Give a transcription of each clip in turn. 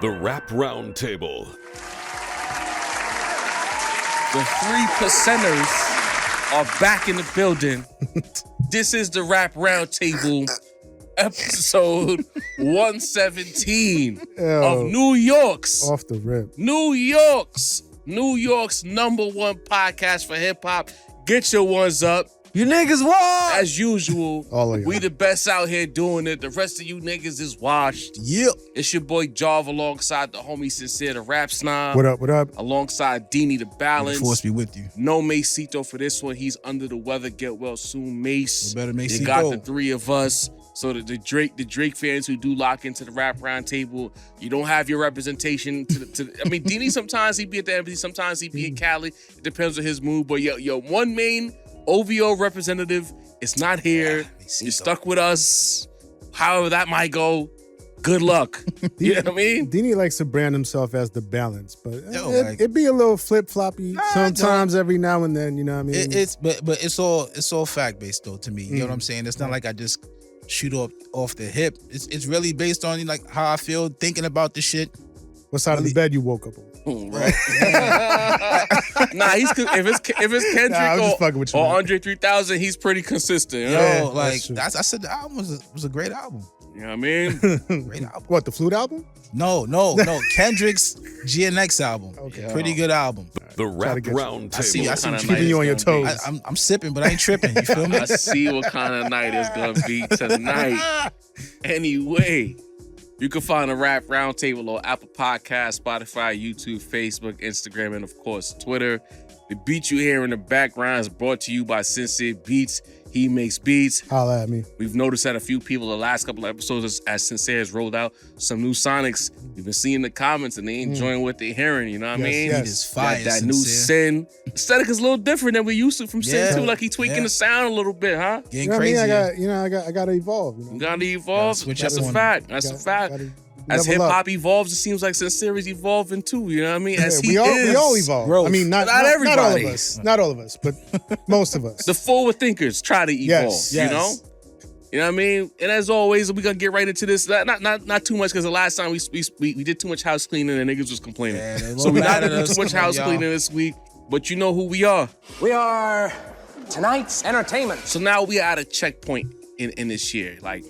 The Rap Roundtable. The 3%ers are back in the building. This is the Rap Roundtable, episode 117 of New York's. Off the rip. New York's number one podcast for hip hop. Get your ones up. You niggas washed. As usual, All of y'all. we the best out here doing it. The rest of you niggas is washed. Yep. It's your boy Jarv alongside the homie Sincere, the rap snob. What up, what up? Alongside Deanie, the balance. Force be with you. No Macito for this one. He's under the weather. Get well soon, Mace. No better Macito. You got the three of us. So the Drake fans who do lock into the Rap Roundtable, you don't have your representation. I mean, Deanie sometimes he be at the embassy, sometimes he be in Cali. It depends on his mood. But yo, one main OVO representative is not here. You're stuck with us. However that might go, good luck. You know what I mean? Deanie likes to brand himself as the balance, but Yo, it'd be a little flip-floppy sometimes every now and then, you know what I mean? But it's all fact based though to me. You know what I'm saying? It's not like I just shoot off the hip. It's really based on like how I feel thinking about the shit. What side of the bed you woke up on? Right. Nah, if it's Kendrick or Andre 3000, he's pretty consistent. You know? Yeah, I said the album was a great album. You know what I mean? Great album. What, the Flute album? No. Kendrick's GNX album. Okay. Pretty good album. The Rap I Roundtable. see what kind of Keeping night you on your it's gonna toes. be. I'm sipping, but I ain't tripping. You feel me? I see what kind of night it's gonna be tonight. Anyway, you can find the Rap Roundtable on Apple Podcasts, Spotify, YouTube, Facebook, Instagram, and of course Twitter. The beat you hear in the background is brought to you by Sincere Beats. He makes beats. Holla at me. We've noticed that a few people the last couple of episodes as Sincere has rolled out some new sonics. We've been seeing the comments and they enjoying what they're hearing, you know what I mean? yes. It is fire. That new Sincere. Sin. Aesthetic is a little different than we used to from Sin Yeah. too. Like he tweaking the sound a little bit, huh? Getting You know what I mean? crazy. I gotta evolve. You know? You gotta evolve. switch That's up a on fact. That's a fact. Gotta As level hip up. hop evolves, it seems like Sincere is evolving too. You know what I mean? As Yeah, he we all evolve. Growth. I mean, not everybody. Not all of us. Not all of us, but most of us. The forward thinkers try to evolve. Yes. You know? You know what I mean? And as always, we're gonna get right into this. Not too much, because the last time we did too much house cleaning and niggas was complaining. Yeah, they So we're not mad at gonna do us. too much Come on, house y'all. cleaning this week. But you know who we are. We are tonight's entertainment. So now we are at a checkpoint in this year. Like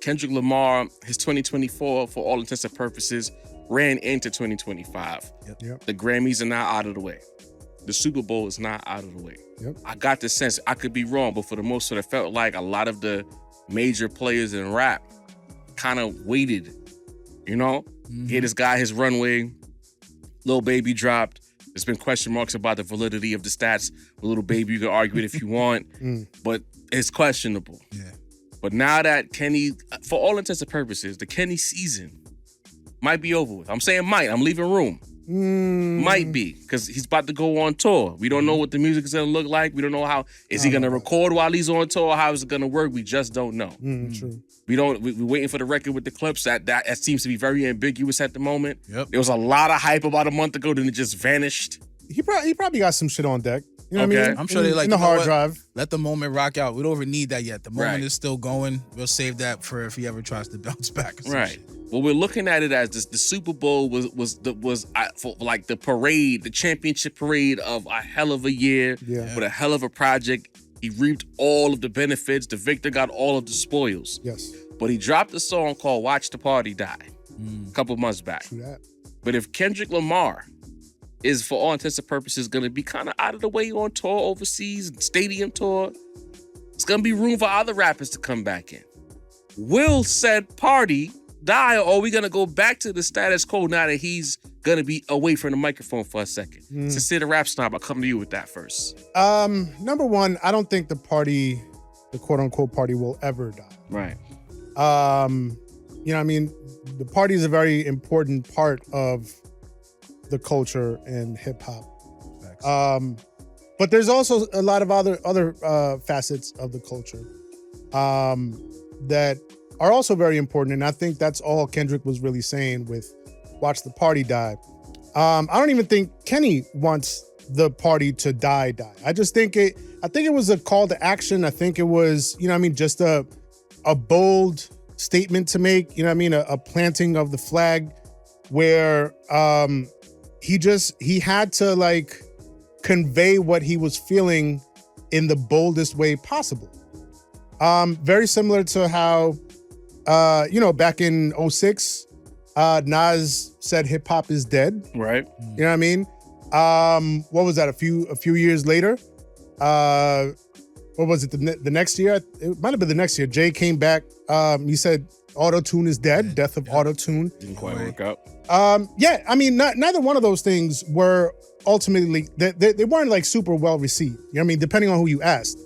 Kendrick Lamar, his 2024, for all intents and purposes, ran into 2025. Yep. The Grammys are now out of the way. The Super Bowl is not out of the way. Yep. I got the sense, I could be wrong, but for the most part, it felt like a lot of the major players in rap kind of waited, you know? Gave this guy his runway. Lil Baby dropped. There's been question marks about the validity of the stats. Little Baby, you can argue it if you want, but it's questionable. Yeah. But now that Kenny, for all intents and purposes, the Kenny season might be over with. I'm saying might. I'm leaving room. Might be, because he's about to go on tour. We don't know what the music is going to look like. We don't know how. Is he going to record while he's on tour? How is it going to work? We just don't know. True. We're waiting for the record with the clips. That seems to be very ambiguous at the moment. Yep. There was a lot of hype about a month ago, then it just vanished. He probably got some shit on deck. You know what I Okay. mean? I'm sure they like in the you know hard what? drive. Let the moment rock out. We don't even need that yet. The moment Right. is still going. We'll save that for if he ever tries to bounce back. Or some Right. shit. Well, we're looking at it as the Super Bowl was for like the parade, the championship parade of a hell of a year Yeah. with a hell of a project. He reaped all of the benefits. The victor got all of the spoils. Yes. But he dropped a song called "Watch the Party Die" a couple months back. True that. But if Kendrick Lamar is, for all intents and purposes, going to be kind of out of the way on tour overseas, stadium tour, it's going to be room for other rappers to come back in. Will said party die, or are we going to go back to the status quo now that he's going to be away from the microphone for a second? Sincere the Rap Snob, I'll come to you with that first. Number one, I don't think the quote unquote party will ever die. Right. You know what I mean? The party is a very important part of the culture and hip hop. But there's also a lot of other facets of the culture that are also very important. And I think that's all Kendrick was really saying with "Watch the Party Die." I don't even think Kenny wants the party to die. I just think I think it was a call to action. I think it was, you know what I mean, just a bold statement to make. You know what I mean? A planting of the flag where he had to like convey what he was feeling in the boldest way possible. Very similar to how back in 2006, Nas said hip hop is dead. Right. You know what I mean? What was that? A few years later, what was it? The next year? It might have been the next year. Jay came back. He said auto-tune is dead. Death of auto-tune. Didn't quite work out. Yeah, I mean, neither one of those things were ultimately, they weren't like super well received. You know what I mean? Depending on who you asked.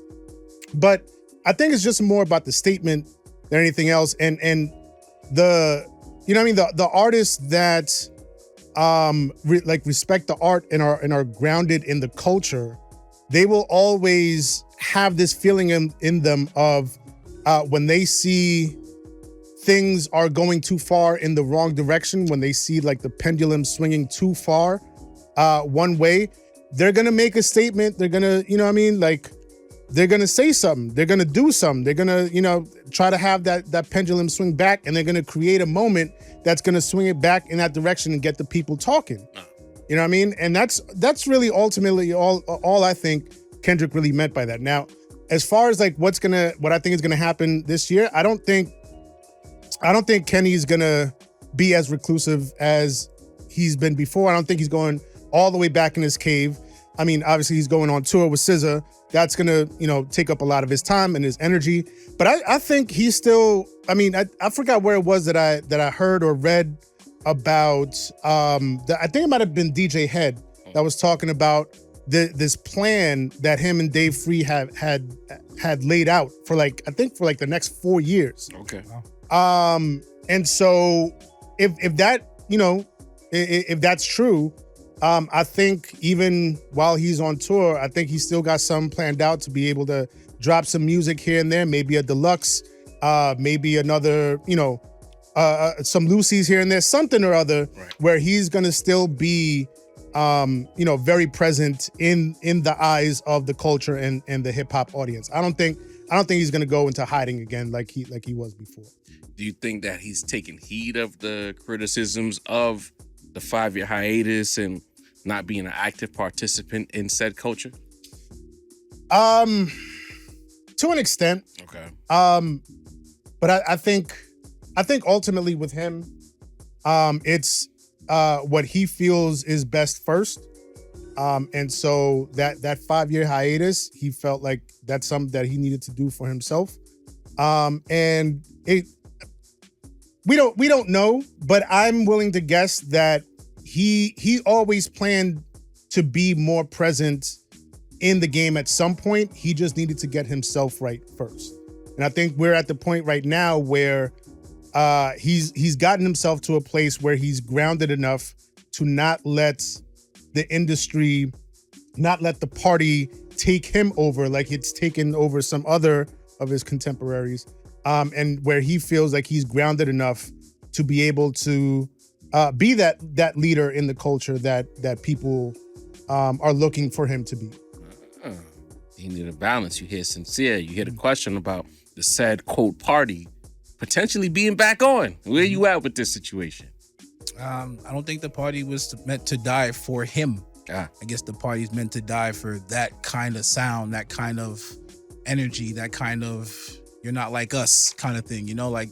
But I think it's just more about the statement than anything else. And the, you know what I mean? The artists that respect the art and are grounded in the culture, they will always have this feeling in them of when they see things are going too far in the wrong direction, when they see like the pendulum swinging too far one way, they're gonna make a statement. They're gonna, you know what I mean? Like, they're gonna say something. They're gonna do something. They're gonna, try to have that pendulum swing back, and they're gonna create a moment that's gonna swing it back in that direction and get the people talking. You know what I mean? And that's really ultimately all I think Kendrick really meant by that. Now, as far as like what I think is gonna happen this year, I don't think Kenny's gonna be as reclusive as he's been before. I don't think he's going all the way back in his cave. I mean, obviously he's going on tour with SZA. That's gonna, take up a lot of his time and his energy. But I think he's still. I mean, I forgot where it was that I heard or read about. I think it might have been DJ Head that was talking about this plan that him and Dave Free had laid out for the next 4 years. Okay. And so if that, if that's true, I think even while he's on tour, I think he's still got some planned out to be able to drop some music here and there, maybe a deluxe, maybe another, some Lucy's here and there, something or other, right, where he's gonna still be, very present in the eyes of the culture and the hip hop audience. I don't think he's gonna go into hiding again like he was before. Do you think that he's taking heed of the criticisms of the 5-year hiatus and not being an active participant in said culture? To an extent. Okay. But I think ultimately with him, it's what he feels is best first. And so that 5-year hiatus, he felt like that's something that he needed to do for himself. And we don't know, but I'm willing to guess that he always planned to be more present in the game at some point. He just needed to get himself right first. And I think we're at the point right now where he's gotten himself to a place where he's grounded enough to not let the industry, not let the party take him over like it's taken over some other of his contemporaries. And where he feels like he's grounded enough to be able to be that leader in the culture that people are looking for him to be. You need a balance. You hear sincere. You hear the question about the said quote party potentially being back on. Where you at with this situation? I don't think the party was meant to die for him. I guess the party's meant to die for that kind of sound, that kind of energy, that kind of you're not like us kind of thing, like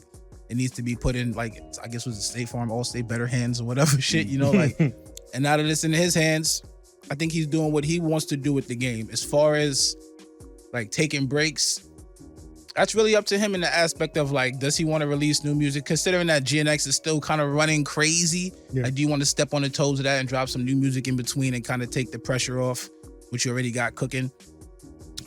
it needs to be put in, like, I guess was it State Farm, Allstate, Better Hands or whatever shit, like, and now that it's in his hands, I think he's doing what he wants to do with the game. As far as like taking breaks, that's really up to him in the aspect of like, does he want to release new music? Considering that GNX is still kind of running crazy, like, do you want to step on the toes of that and drop some new music in between and kind of take the pressure off, which you already got cooking?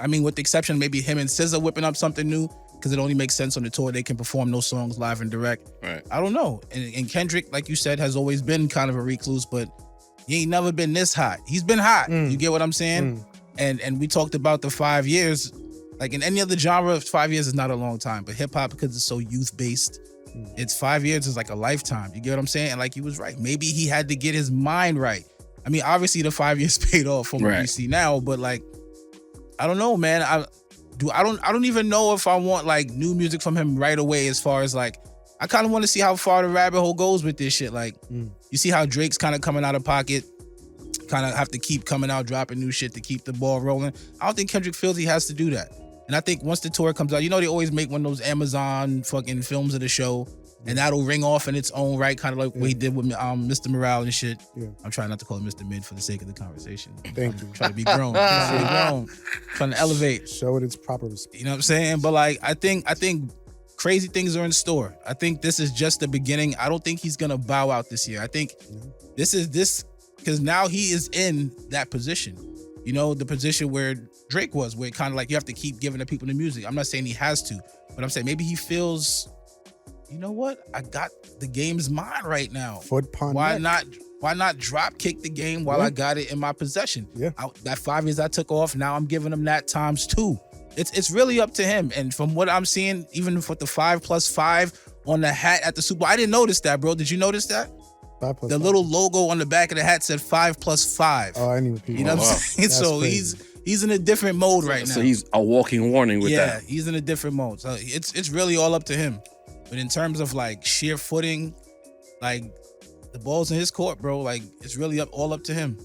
I mean, with the exception maybe him and SZA whipping up something new, because it only makes sense on the tour. They can perform those songs live and direct. Right. I don't know. And Kendrick, like you said, has always been kind of a recluse, but he ain't never been this hot. He's been hot. You get what I'm saying? And we talked about the 5 years. Like in any other genre, 5 years is not a long time, but hip hop, because it's so youth based, it's 5 years is like a lifetime. You get what I'm saying? And like he was right. Maybe he had to get his mind right. I mean, obviously the 5 years paid off from what we see now, but like, I don't know, man. I don't even know if I want like new music from him right away, as far as like I kind of want to see how far the rabbit hole goes with this shit. Like, you see how Drake's kind of coming out of pocket, kind of have to keep coming out, dropping new shit to keep the ball rolling. I don't think Kendrick feels he has to do that. And I think once the tour comes out, you know, they always make one of those Amazon fucking films of the show, and that'll ring off in its own right, kind of like what he did with Mr. Morale and shit. Yeah. I'm trying not to call him Mr. Mid for the sake of the conversation. Thank you. Trying to be grown. Trying to elevate. Show it its proper respect. You know what I'm saying? But like, I think crazy things are in store. I think this is just the beginning. I don't think he's gonna bow out this year. I think this because now he is in that position. You know, the position where Drake was, where kind of like you have to keep giving the people the music. I'm not saying he has to, but I'm saying maybe he feels, you know what? I got the game's mine right now. Why not drop kick the game while I got it in my possession? Yeah. That 5 years I took off, now I'm giving him that times 2. It's really up to him. And from what I'm seeing, even with the 5+5 on the hat at the Super Bowl, I didn't notice that, bro. Did you notice that? 5+5. The little logo on the back of the hat said 5+5. Oh, I knew what people. You know what I'm saying? So crazy. he's in a different mode right now. So he's a walking warning with that. Yeah, he's in a different mode. So it's really all up to him. But in terms of like sheer footing, like the ball's in his court, bro. Like it's really all up to him.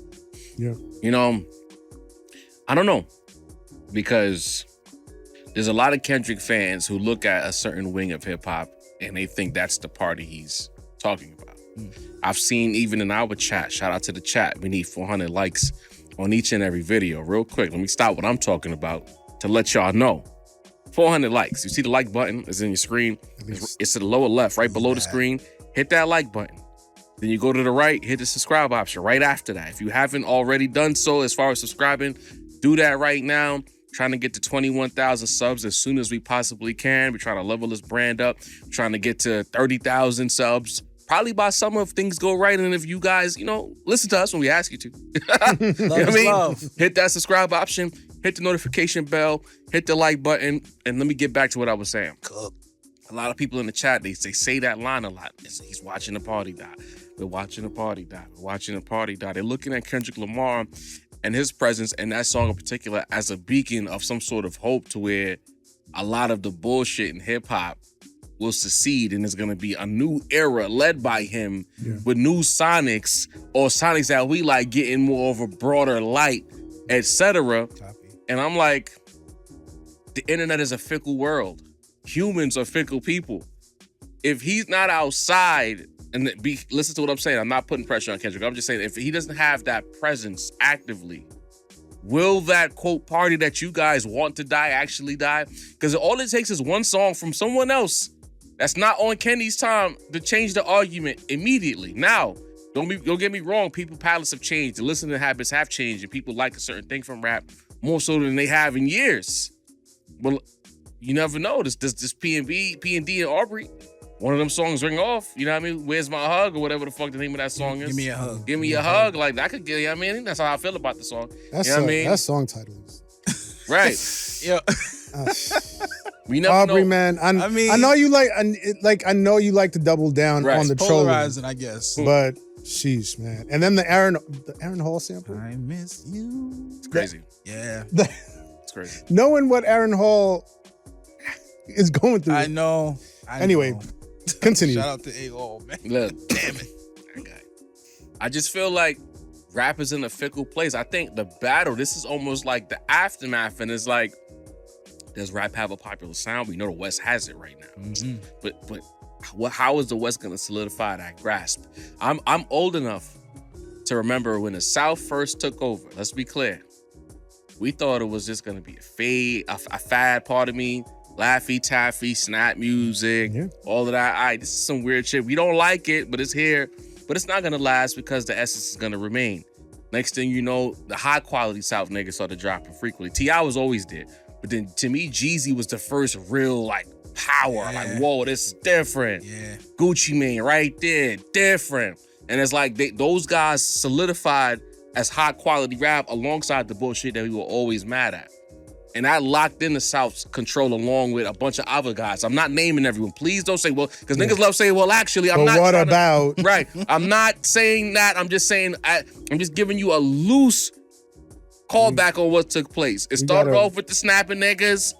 Yeah. You know, I don't know, because there's a lot of Kendrick fans who look at a certain wing of hip hop and they think that's the party he's talking about. I've seen even in our chat, shout out to the chat, we need 400 likes on each and every video. Real quick, let me stop what I'm talking about to let y'all know. 400 likes. You see the like button is in your screen. It's to the lower left, right below the screen. Hit that like button. Then you go to the right, hit the subscribe option right after that. If you haven't already done so as far as subscribing, do that right now. Trying to get to 21,000 subs as soon as we possibly can. We're trying to level this brand up. We're trying to get to 30,000 subs. Probably by summer if things go right and if you guys, you know, listen to us when we ask you to. You know what I mean? Love. Hit that subscribe option, hit the notification bell, hit the like button, and let me get back to what I was saying. A lot of people in the chat, they say that line a lot. He's watching the party die. We're watching the party die. We're watching the party die. They're looking at Kendrick Lamar and his presence and that song in particular as a beacon of some sort of hope to where a lot of the bullshit in hip hop will secede and there's going to be a new era led by him with new sonics or sonics that we like getting more of a broader light, etc. And I'm like, the internet is a fickle world. Humans are fickle people. If he's not outside, and listen to what I'm saying, I'm not putting pressure on Kendrick. I'm just saying if he doesn't have that presence actively, will that quote party that you guys want to die actually die? Because all it takes is one song from someone else that's not on Kenny's time to change the argument immediately. Now, don't get me wrong, people's palates have changed, the listening habits have changed, and people like a certain thing from rap more so than they have in years. Well, you never know. This P&D and Aubrey, one of them songs ring off. You know what I mean? Where's My Hug or whatever the fuck the name of that song is. Give me a hug. Give me a hug. Like that could get, you know what I mean? That's how I feel about the song. That's you know what I mean? That song title is right. Yeah. We never Aubrey, know. man. I know you I know you like to double down on the trolling, polarizing, I guess. but sheesh, man. And then the Aaron Hall sample. I miss you. It's crazy. Yeah. It's crazy. Knowing what Aaron Hall is going through. I know. Anyway, continue. Shout out to A-Hall, man. Look, Damn it. okay. I just feel like rap is in a fickle place. I think the battle, this is almost like the aftermath, and it's like, does rap have a popular sound? We know the West has it right now. Mm-hmm. But how is the West going to solidify that grasp? I'm old enough to remember when the South first took over. Let's be clear. We thought it was just going to be a fad, part of me, Laffy Taffy, snap music, all of that. All right, this is some weird shit. We don't like it, but it's here. But it's not going to last because the essence is going to remain. Next thing you know, the high quality South niggas started dropping frequently. T.I. was always there. But then to me, Jeezy was the first real like power. Yeah. Like, whoa, this is different. Yeah. Gucci Mane right there, different. And it's like those guys solidified as high quality rap alongside the bullshit that we were always mad at. And that locked in the South's control along with a bunch of other guys. I'm not naming everyone. Please don't say, well, because niggas love saying, well, actually, I'm not. What about? Right. I'm not saying that. I'm just saying, I'm just giving you a loose callback on what took place. It started off with the snapping niggas.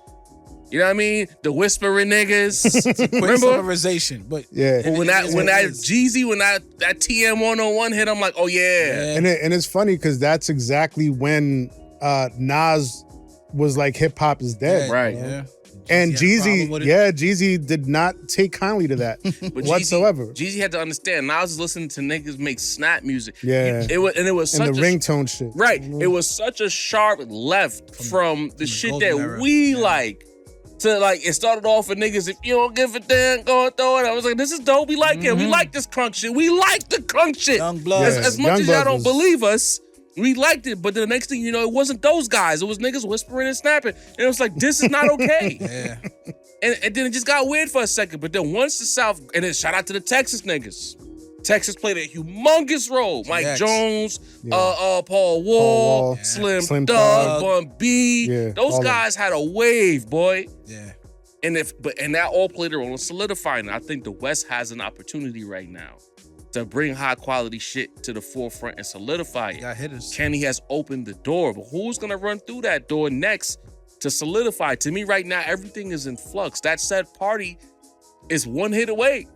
You know what I mean? The whispering niggas. Quick Remember? summarization, but Yeah. But when that Jeezy, when that TM 101 hit, I'm like, oh yeah. And it's funny because that's exactly when Nas was like, hip hop is dead. Right. Yeah. And Jeezy Jeezy did not take kindly to that But whatsoever. Jeezy had to understand. Nas was listening to niggas make snap music. Yeah. It was And such the ringtone shit. right. It was such a sharp left from the shit golden that era. we like. To like, it started off with niggas, if you don't give a damn, go and throw it. I was like, this is dope. We like it. We like this crunk shit. We like the crunk shit. Young Blood. Yeah. As much as Youngblood y'all don't was- believe us, we liked it. But the next thing you know, it wasn't those guys. It was niggas whispering and snapping. And it was like, this is not okay. Yeah. And then it just got weird for a second. But then once the South, and then shout out to the Texas niggas. Texas played a humongous role. Mike Yes. Jones, Yeah. Paul Wall, Wall, yeah. Slim, Slim Thug, Thug. Bun B. Yeah, Those all of guys had a wave, boy. Yeah. And that all played a role in solidifying it. I think the West has an opportunity right now to bring high quality shit to the forefront and solidify it. Got hitters. Kenny has opened the door, but who's gonna run through that door next to solidify? To me, right now, everything is in flux. That said party is one hit away.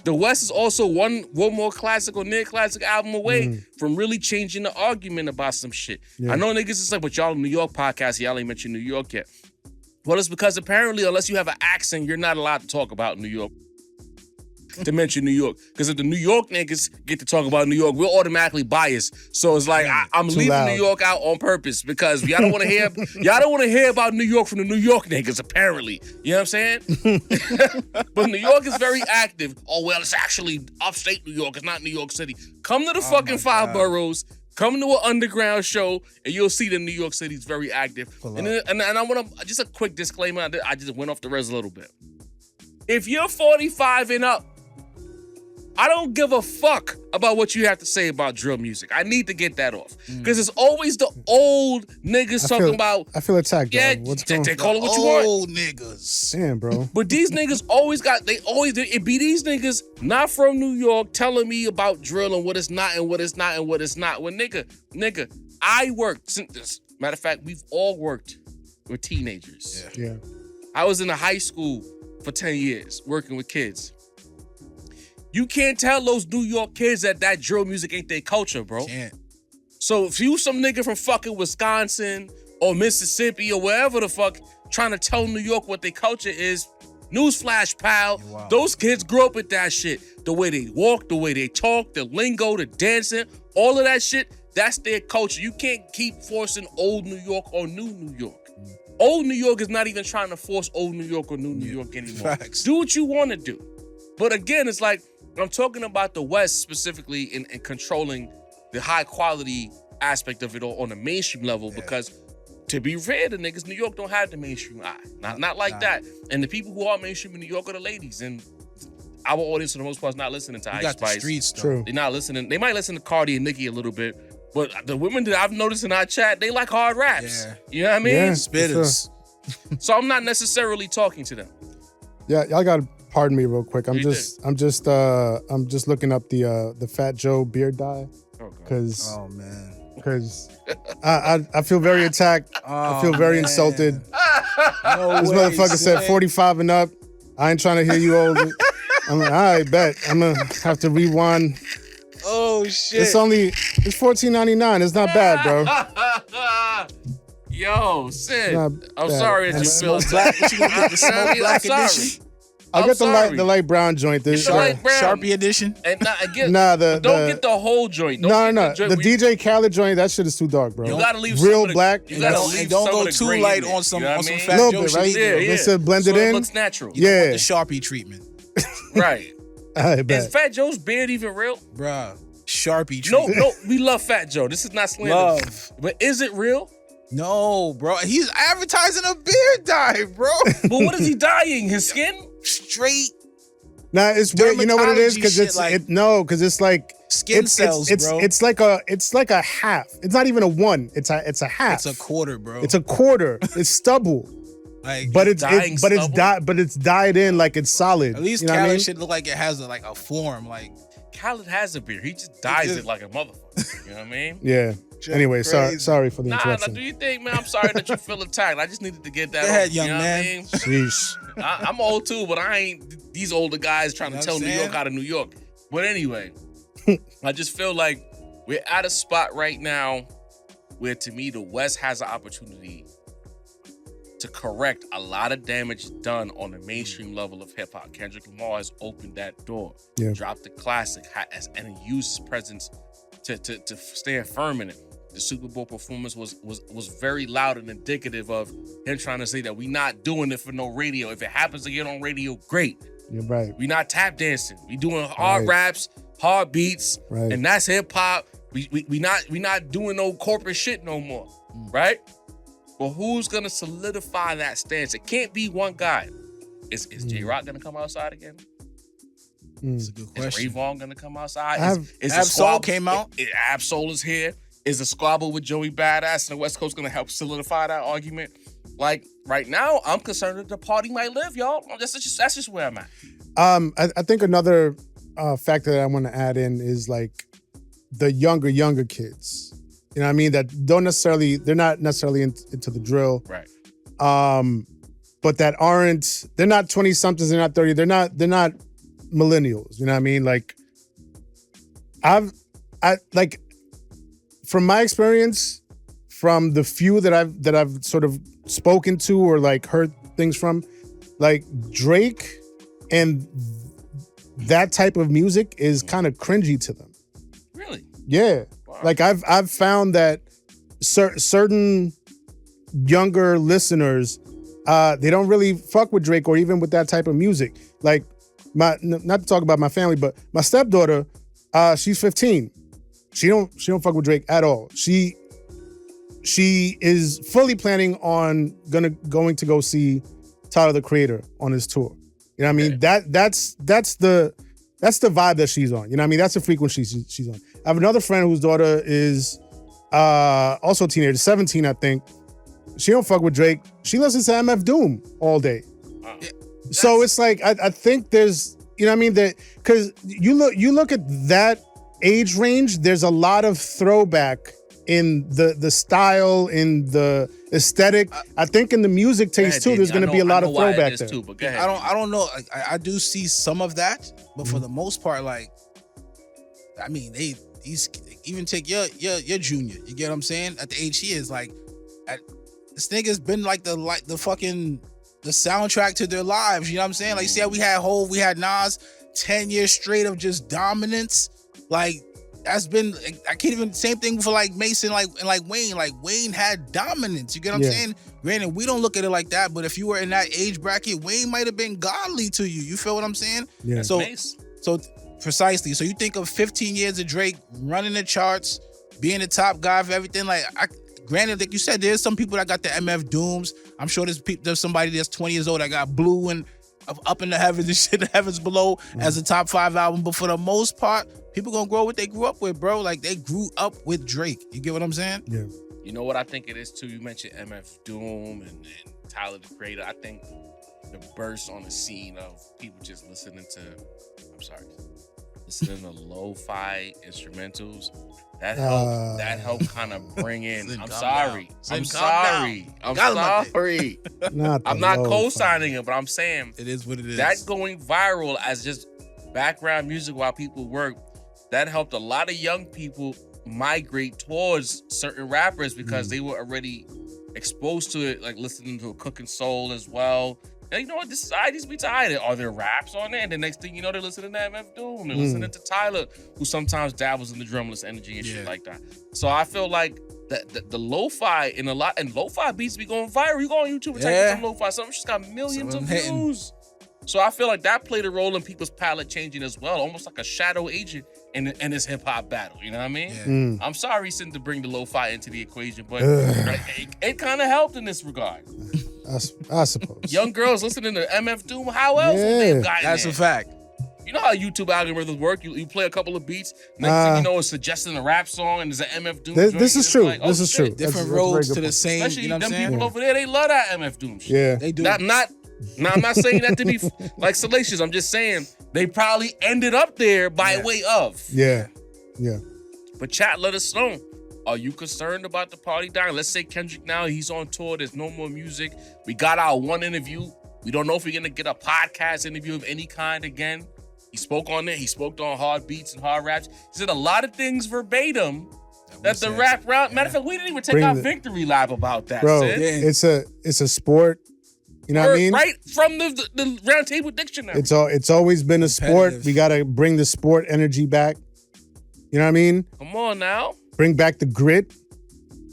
The West is also one more classic or near classic album away from really changing the argument about some shit. Yeah. I know niggas is like, but y'all New York podcast, y'all ain't mentioned New York yet. Well, it's because apparently, unless you have an accent, you're not allowed to talk about New York. To mention New York. Because if the New York niggas get to talk about New York, we're automatically biased. So it's like, I'm leaving loud. New York out on purpose because y'all don't want to hear about New York from the New York niggas, apparently. You know what I'm saying? But New York is very active. Oh, well, it's actually upstate New York. It's not New York City. Come to the fucking five boroughs. Come to an underground show, and you'll see that New York City's very active. And I want to, just a quick disclaimer. I just went off the res a little bit. If you're 45 and up, I don't give a fuck about what you have to say about drill music. I need to get that off. Because it's always the old niggas talking about, I feel attacked, bro. yeah, What's they going call it what you want. Old niggas. Damn, bro. But these niggas it be these niggas not from New York telling me about drill and what it's not and what it's not and what it's not. Well, nigga, I worked. Matter of fact, we've all worked with teenagers. Yeah. Yeah. I was in a high school for 10 years working with kids. You can't tell those New York kids that drill music ain't their culture, bro. Can't. So if you some nigga from fucking Wisconsin or Mississippi or wherever the fuck trying to tell New York what their culture is, newsflash, pal, Wow. those kids grew up with that shit. The way they walk, the way they talk, the lingo, the dancing, all of that shit, that's their culture. You can't keep forcing old New York or new New York. Old New York is not even trying to force old New York or new New York anymore. Facts. Do what you want to do. But again, it's like, I'm talking about the West specifically in controlling the high quality aspect of it all on the mainstream level because to be fair, the niggas New York don't have the mainstream eye. Not like that. And the people who are mainstream in New York are the ladies. And our audience for the most part is not listening to You Ice got the Spice. streets, though. True. They're not listening. They might listen to Cardi and Nicki a little bit. But the women that I've noticed in our chat, they like hard raps. Yeah. You know what I mean? Yeah. Spitters. So I'm not necessarily talking to them. Yeah, y'all gotta pardon me real quick. I'm You just looking up the Fat Joe beard dye because Oh, man. I feel very attacked. I feel very insulted. No This way, motherfucker said son. 45 and up. I ain't trying to hear you old. I'm like, all right, bet. I'm gonna have to rewind. Oh, shit. It's $14.99. It's not bad, bro. Yo, Sid. Not I'm bad. sorry that you Smoke feel black. What you gonna get, the smoke black I'm sorry. edition? I'll I'm get sorry. the light brown joint. Get the light brown. Sharpie edition? And again, Nah, don't get the whole joint. Don't No. get The joint where you- DJ Khaled joint, that shit is too dark, bro. You gotta leave real some of the, black. You gotta Don't- leave and don't some go of the too gray light in there, on some you know what on some I mean? Fat Little Joe bit, shit right? either. Yeah. It's a blended so it in. looks natural. Yeah. The Sharpie treatment. Right. I Is bet. Fat Joe's beard even real? Bruh. Sharpie No, treatment. we love Fat Joe. This is not slander. Love. But is it real? No, bro. He's advertising a beard dye, bro. But what is he dyeing? His skin? Straight Nah, it's weird. You know what it is? Because Dermatology it's shit, because it's like skin cells, bro. It's like a half. It's not even a one. It's a half. It's a quarter, bro. It's a quarter. It's stubble. Like, But it's Dyeing stubble? dyed in like it's solid. at least you know what I Khaled mean? should look like it has a form. Like, Khaled has a beard. He just dyes just- it like a motherfucker. You know what I mean? Yeah. Anyway, sorry for the Nah, interruption. do you think, man? I'm sorry that you feel attacked. I just needed to get that Go ahead, off, young you know man. What I mean? Sheesh. I'm old too, but I ain't these older guys trying to You know tell what I'm New York saying? out of New York. But anyway, I just feel like we're at a spot right now where, to me, the West has an opportunity to correct a lot of damage done on the mainstream level of hip hop. Kendrick Lamar has opened that door, Yeah. dropped the classic, and used his presence to stand firm in it. The Super Bowl performance was very loud and indicative of him trying to say that we not doing it for no radio. If it happens to get on radio, great. You're right. We not tap dancing. We doing hard raps, hard beats, Right. and that's hip hop. We not doing no corporate shit no more, right? But who's gonna solidify that stance? It can't be one guy. Is J Rock gonna come outside again? That's a good Is question. Ray Vaughn gonna come outside? Is the Ab Soul squabble- came out. Ab Soul is here. Is the squabble with Joey Badass and the West Coast gonna help solidify that argument? Like right now, I'm concerned that the party might live, y'all. That's just where I'm at. I think another factor that I want to add in is like the younger kids. You know what I mean? That they're not necessarily into the drill. Right. But that they're not 20 somethings, they're not 30, they're not millennials. You know what I mean? Like I like from my experience, from the few that I've sort of spoken to or like heard things from, like Drake and that type of music is kind of cringy to them. Really? Yeah. Wow. Like I've found that certain younger listeners, they don't really fuck with Drake or even with that type of music. Like not to talk about my family, but my stepdaughter, she's 15. She don't fuck with Drake at all. She is fully planning on going to go see Tyler the Creator on his tour. You know what I mean? Okay. That's the vibe that she's on. You know what I mean? That's the frequency she's on. I have another friend whose daughter is also a teenager, 17, I think. She don't fuck with Drake. She listens to MF Doom all day. So it's like I think there's, you know what I mean, that because you look at that age range, there's a lot of throwback in the style, in the aesthetic. I think in the music taste too, there's going to be a lot of throwback there. Too, but go ahead. I don't know. I do see some of that, but for the most part, like, I mean, these even take your junior. You get what I'm saying? At the age he is, like, this nigga's been like the soundtrack to their lives. You know what I'm saying? Like, you see how we had Hov, we had Nas, 10 years straight of just dominance. Like, that's been, I can't even, same thing for like Mason, like, and like Wayne. Like, Wayne had dominance. You get what I'm saying? Granted, we don't look at it like that, but if you were in that age bracket, Wayne might have been godly to you. You feel what I'm saying? Yeah. So precisely. So you think of 15 years of Drake running the charts, being the top guy for everything. Like, granted, like you said, there's some people that got the MF Dooms. I'm sure there's somebody that's 20 years old that got Blue and Up in the Heavens and shit, the Heavens Below as a top 5 album. But for the most part, people gonna grow what they grew up with, bro. Like, they grew up with Drake. You get what I'm saying? Yeah. You know what I think it is too? You mentioned MF Doom and Tyler the Creator. I think the burst on the scene of people just listening to lo-fi instrumentals, that helped kind of bring in. I'm sorry. I'm not co-signing it, but I'm saying It is what it is. that going viral as just background music while people work, that helped a lot of young people migrate towards certain rappers because they were already exposed to it, like listening to a Cooking Soul as well. And you know what? These beats are hiding. Are there raps on there? And the next thing you know, they're listening to MF Doom. They're listening to Tyler, who sometimes dabbles in the drumless energy and shit like that. So I feel like the lo-fi and lo-fi beats be going viral. You go on YouTube and type in some lo-fi, something just got millions of views. So I feel like that played a role in people's palette changing as well, almost like a shadow agent in this hip hop battle. You know what I mean? I'm sorry, Sin, to bring the lo-fi into the equation, but it kind of helped in this regard. I suppose. Young girls listening to MF Doom, how else would they have gotten That's there? a fact. You know how YouTube algorithms work? You play a couple of beats, next thing you know, it's suggesting a rap song, and there's an MF Doom. This is true. This is true. Different That's roads a to very the same. Especially You know what I'm them saying? people over there, they love that MF Doom shit. Yeah. They do. Now, I'm not saying that to be like salacious. I'm just saying they probably ended up there by way of. Yeah. Yeah. But chat, let us know. Are you concerned about the party dying? Let's say Kendrick now, he's on tour. There's no more music. We got our one interview. We don't know if we're going to get a podcast interview of any kind again. He spoke on it. He spoke on hard beats and hard raps. He said a lot of things verbatim that the rap round. Matter of fact, we didn't even take our victory lap about that. Bro, Sid. it's a sport. You know what I mean? Right from the round table dictionary. It's always been a sport. We got to bring the sport energy back. You know what I mean? Come on now. Bring back the grit.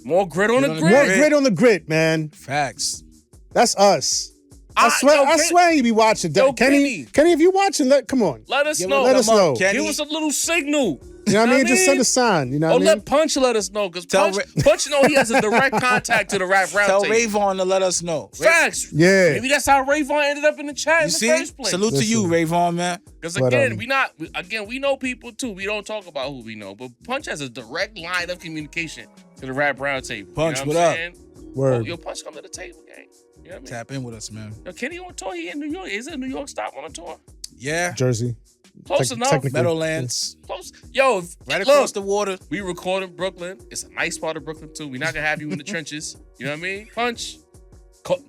More grit on the grit. More grit on the grit, man. Facts. That's us. I swear you be watching. Kenny, if you watching, come on. Let us know. Let us know. Give us a little signal. You know what I mean? Just send a sign. You know what I mean? Let Punch let us know. Because Punch know he has a direct contact to the rap round Tell table. Rayvon to let us know. Facts. Yeah. Maybe that's how Rayvon ended up in the chat in the first place. Salute to you, Rayvon, man. Because again, we know people too. We don't talk about who we know. But Punch has a direct line of communication to the rap round table. Punch, you know what up? Saying? Word. Yo, Punch come to the table, gang. You know what I mean? Tap in with us, man. Yo, Kenny on tour. He in New York. Is it a New York stop on a tour? Yeah. Jersey. Close enough. Meadowlands. Close. Yo, right across the water. We record in Brooklyn. It's a nice part of Brooklyn too. We're not gonna have you in the trenches. You know what I mean? Punch.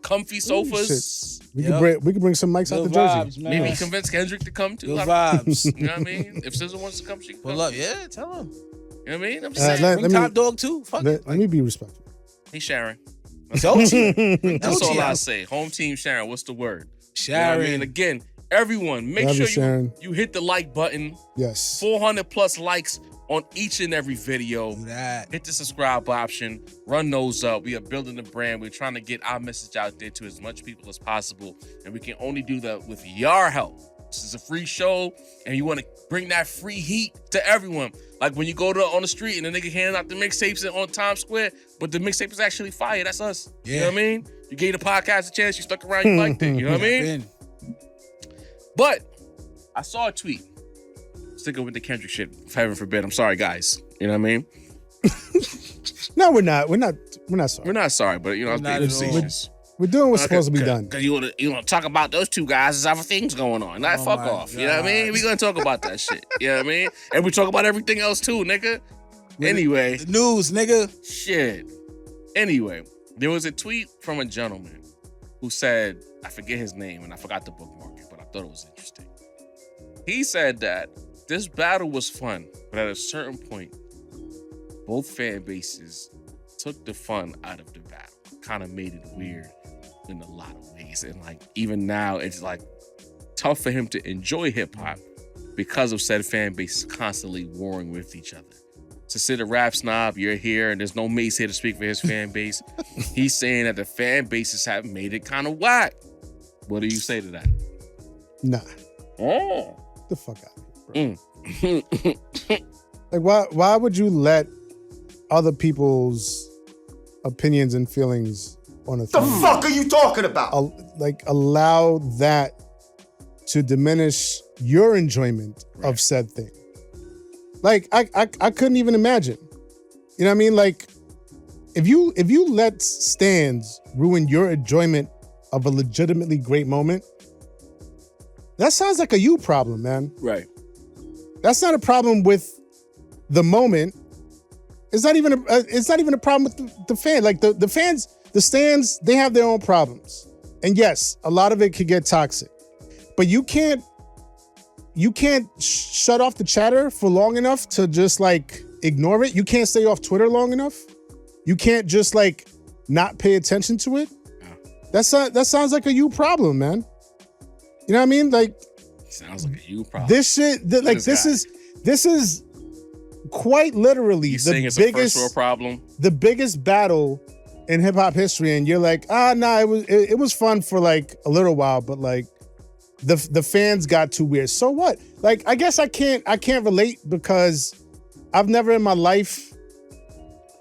Comfy sofas. We can bring some mics out to Jersey. Man. Maybe convince Kendrick to come too. Good vibes. You know what I mean? If SZA wants to come, she can come. Pull up. Yeah, tell him. You know what I mean? I'm just saying. Bring Top Dog too. Fuck it. Let me be respectful. Hey, Sharon. That's all I say. Home team Sharon. What's the word? Sharon. You know what I mean? Again, everyone, make sure you hit the like button. Yes. 400 plus likes on each and every video. Do that. Hit the subscribe option. Run those up. We are building the brand. We're trying to get our message out there to as much people as possible. And we can only do that with your help. This is a free show, and you want to bring that free heat to everyone. Like when you go on the street and the nigga handing out the mixtapes on Times Square, but the mixtape is actually fire. That's us. Yeah. You know what I mean? You gave the podcast a chance. You stuck around. You liked it. You know what I mean? But I saw a tweet. Sticking with the Kendrick shit, heaven forbid. I'm sorry, guys. You know what I mean? No, we're not. We're not sorry. We're not sorry, but you know, I was being facetious. We're doing what's supposed to be done. Because you want to talk about those two guys, there's other things going on. Like, fuck off. God. You know what I mean? We're going to talk about that shit. You know what I mean? And we talk about everything else too, nigga. Anyway. The news, nigga. Shit. Anyway, there was a tweet from a gentleman who said, I forget his name and I forgot the bookmark it, but I thought it was interesting. He said that this battle was fun, but at a certain point, both fan bases took the fun out of the battle. Kind of made it weird in a lot of ways. And like, even now, it's like tough for him to enjoy hip hop because of said fan base constantly warring with each other. To sit a rap snob, you're here, and there's no Mace here to speak for his fan base. He's saying that the fan bases have made it kind of whack. What do you say to that? Nah. Oh. Get the fuck out of here, bro. Like, why would you let other people's opinions and feelings on a thing? The fuck are you talking about? Allow that to diminish your enjoyment of said thing. Like, I couldn't even imagine. You know what I mean? Like, if you let stands ruin your enjoyment of a legitimately great moment, that sounds like a you problem, man. Right. That's not a problem with the moment. It's not even a problem with the fan. Like the fans, the stands, they have their own problems. And yes, a lot of it could get toxic. But you can't shut off the chatter for long enough to just like ignore it. You can't stay off Twitter long enough. You can't just like not pay attention to it. That sounds like a you problem, man. You know what I mean? Like, sounds like a you problem. This shit, this is quite literally the biggest first world problem. The biggest battle in hip hop history, and you're like, it was fun for like a little while, but like the fans got too weird. So what? Like, I guess I can't relate because I've never in my life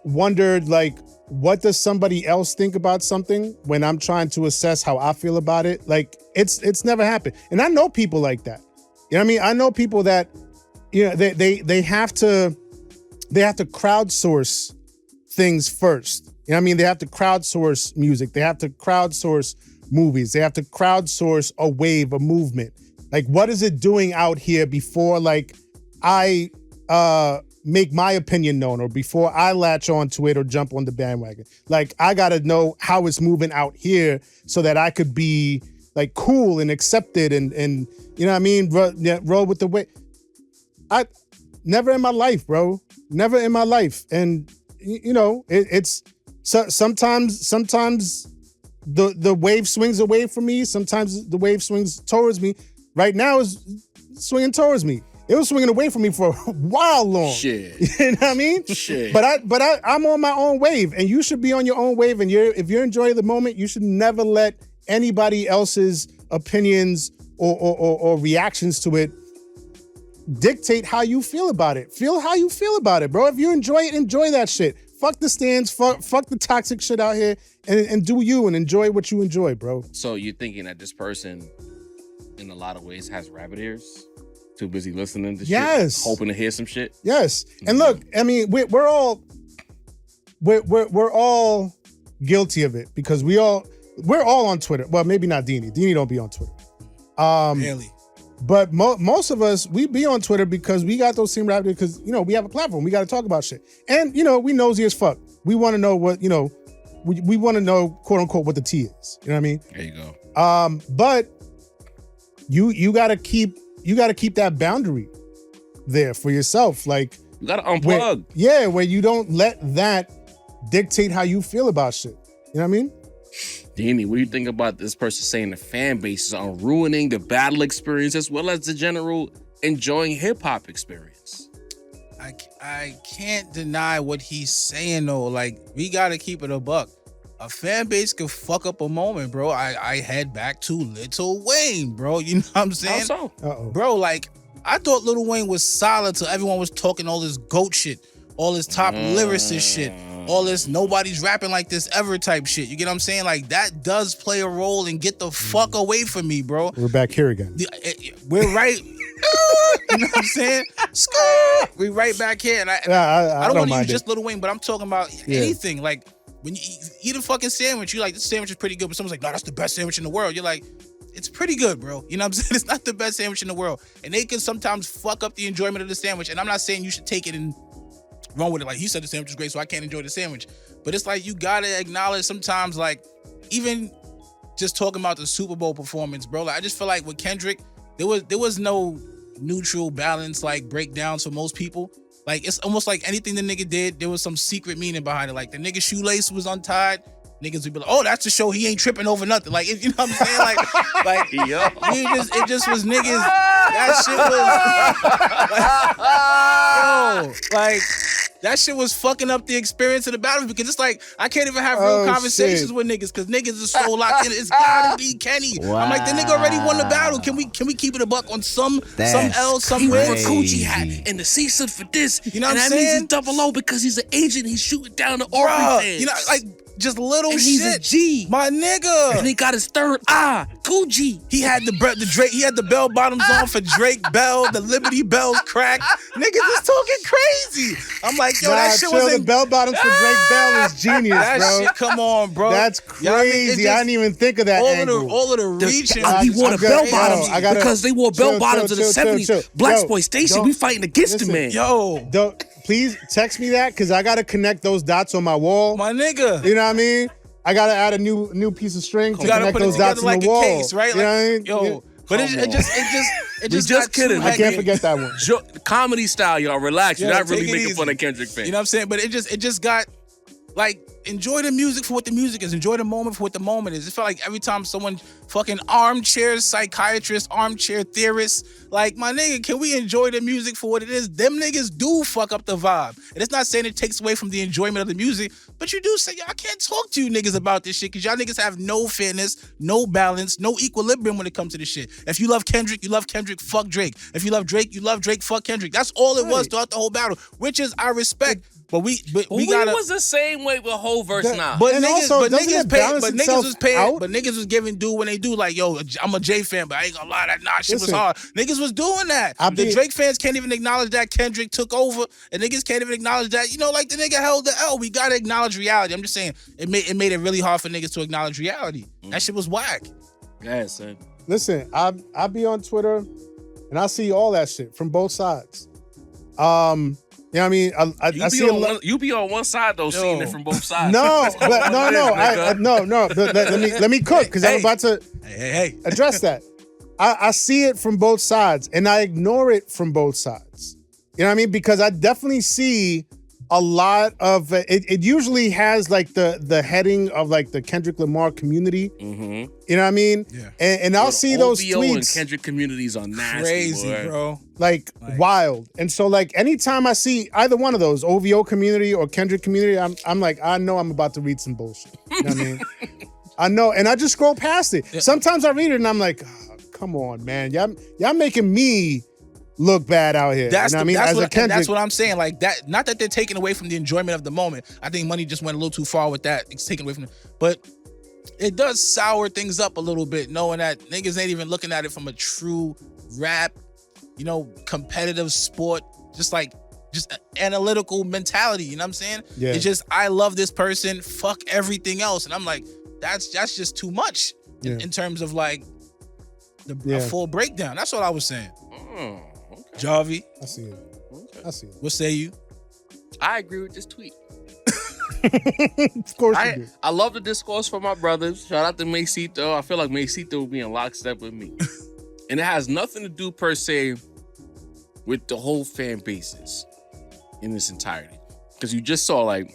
wondered like, what does somebody else think about something when I'm trying to assess how I feel about it? Like, it's never happened. And I know people like that. You know what I mean? I know people that, you know, they have to crowdsource things first. You know what I mean? They have to crowdsource music. They have to crowdsource movies. They have to crowdsource a wave, a movement. Like, what is it doing out here before like I make my opinion known or before I latch on to it or jump on the bandwagon. Like, I gotta know how it's moving out here so that I could be like cool and accepted and you know what I mean? Roll with the way. I never in my life, bro. Never in my life. And you know, it's sometimes the wave swings away from me. Sometimes the wave swings towards me. Right now it's swinging towards me. It was swinging away from me for a while long. Shit. You know what I mean? Shit. But I'm on my own wave, and you should be on your own wave. And if you're enjoying the moment, you should never let anybody else's opinions or reactions to it dictate how you feel about it. Feel how you feel about it, bro. If you enjoy it, enjoy that shit. Fuck the stands, fuck the toxic shit out here, and do you and enjoy what you enjoy, bro. So you're thinking that this person, in a lot of ways, has rabbit ears? Too busy listening to shit, hoping to hear some shit? Yes. And look, I mean, we're all guilty of it because we're all on Twitter. Well, maybe not Deanie. Deanie don't be on Twitter. Barely. But most of us, we be on Twitter because we got those same rabbit because, you know, we have a platform. We got to talk about shit. And, you know, we nosy as fuck. We want to know what, you know, we want to know, quote unquote, what the tea is. You know what I mean? There you go. But you got to keep that boundary there for yourself. Like, you got to unplug. Where you don't let that dictate how you feel about shit. You know what I mean? Deanie, what do you think about this person saying the fan bases are ruining the battle experience as well as the general enjoying hip-hop experience? I can't deny what he's saying, though. Like, we got to keep it a buck. A fan base could fuck up a moment, bro. I head back to Lil Wayne, bro. You know what I'm saying? How so? Uh-oh. Bro, like, I thought Lil Wayne was solid till everyone was talking all this GOAT shit, all this top lyricist shit, all this nobody's rapping like this ever type shit. You get what I'm saying? Like, that does play a role and get the fuck away from me, bro. We're back here again. We're right. You know what I'm saying? We right back here. And I don't want to use just Lil Wayne, but I'm talking about anything. Like, when you eat a fucking sandwich, you're like, this sandwich is pretty good, but someone's like, no, that's the best sandwich in the world. You're like, it's pretty good, bro. You know what I'm saying? It's not the best sandwich in the world. And they can sometimes fuck up the enjoyment of the sandwich. And I'm not saying you should take it and run with it. Like, he said the sandwich is great, so I can't enjoy the sandwich. But it's like, you gotta acknowledge sometimes, like, even just talking about the Super Bowl performance, bro. Like, I just feel like with Kendrick, there was no neutral balance, like, breakdowns for most people. Like, it's almost like anything the nigga did, there was some secret meaning behind it. Like, the nigga shoelace was untied. Niggas would be like, oh, that's to show he ain't tripping over nothing. Like, you know what I'm saying? Like it just was niggas. That shit was, like, that shit was fucking up the experience of the battle because it's like, I can't even have real conversations with niggas because niggas are so locked in. It's gotta be Kenny. Wow. I'm like, the nigga already won the battle. Can we keep it a buck on some L somewhere? He wore a Gucci hat and the C stood for this. You know what I'm saying? And that means he's double O because he's an agent. He's shooting down the Aubrey fans. You know, like, just little and shit. He's a G, my nigga. And he got his third eye, Gucci. He had the Drake. He had the bell bottoms on for Drake Bell. The Liberty Bells cracked. Niggas is talking crazy. I'm like, yo, that shit was the bell bottoms for Drake Bell is genius, that bro. Shit, come on, bro. That's crazy. I didn't even think of that angle. All of the reaching. He wore the bell bottoms because they wore bell bottoms in the 70s. Blaxploitation. We fighting against the man. Yo, please text me that because I gotta connect those dots on my wall. My nigga. You know what I mean? I gotta add a new piece of string to connect those dots in the wall. Case, right? You know what I mean? Yo, but it just kidding. I can't forget that one. Comedy style, y'all. Relax. You're not really making fun of Kendrick fans. You know what I'm saying? But it just got, like, enjoy the music for what the music is. Enjoy the moment for what the moment is. It felt like every time someone fucking armchair psychiatrist, armchair theorist, like, my nigga, can we enjoy the music for what it is? Them niggas do fuck up the vibe. And it's not saying it takes away from the enjoyment of the music, but you do say, I can't talk to you niggas about this shit because y'all niggas have no fairness, no balance, no equilibrium when it comes to this shit. If you love Kendrick, fuck Drake. If you love Drake, fuck Kendrick. That's all it was throughout the whole battle, which is I respect. But we gotta. was the same way with whole verse now. But niggas was giving due when they do. Like, yo, I'm a J fan, but I ain't gonna lie, that shit was hard. Niggas was doing that. The Drake fans can't even acknowledge that Kendrick took over, and niggas can't even acknowledge that. You know, like, the nigga held the L. We gotta acknowledge reality. I'm just saying, it made it really hard for niggas to acknowledge reality. That shit was whack. Yeah, son. Listen, I be on Twitter, and I see all that shit from both sides. You know what I mean? I see a lot. You be on one side though, seeing it from both sides. No, but no. Let me cook because I'm about to address that. I see it from both sides, and I ignore it from both sides. You know what I mean? Because I definitely see a lot of it. It usually has like the heading of like the Kendrick Lamar community. Mm-hmm. You know what I mean? Yeah. And I'll see those OVO tweets. and Kendrick communities are nasty, Crazy, boy. bro. Like wild. And so like anytime I see either one of those, OVO community or Kendrick community, I'm like, I know I'm about to read some bullshit. You know what I mean? I know, and I just scroll past it. Sometimes I read it and I'm like, oh, come on, man. Y'all making me look bad out here. That's you know what I mean? As a Kendrick, that's what I'm saying. Like that, not that they're taking away from the enjoyment of the moment. I think money just went a little too far with that. It's taken away from it. But it does sour things up a little bit, knowing that niggas ain't even looking at it from a true rap, competitive sport, just analytical mentality. You know what I'm saying? Yeah. It's just, I love this person, fuck everything else. And I'm like, that's just too much in terms of like a full breakdown. That's what I was saying. Okay. Javi, I see it. Okay. I see it. what say you? I agree with this tweet. Of course you do. I love the discourse from my brothers. Shout out to Maicito. I feel like Maicito will be in lockstep with me. And it has nothing to do per se with the whole fan bases in its entirety. Because you just saw I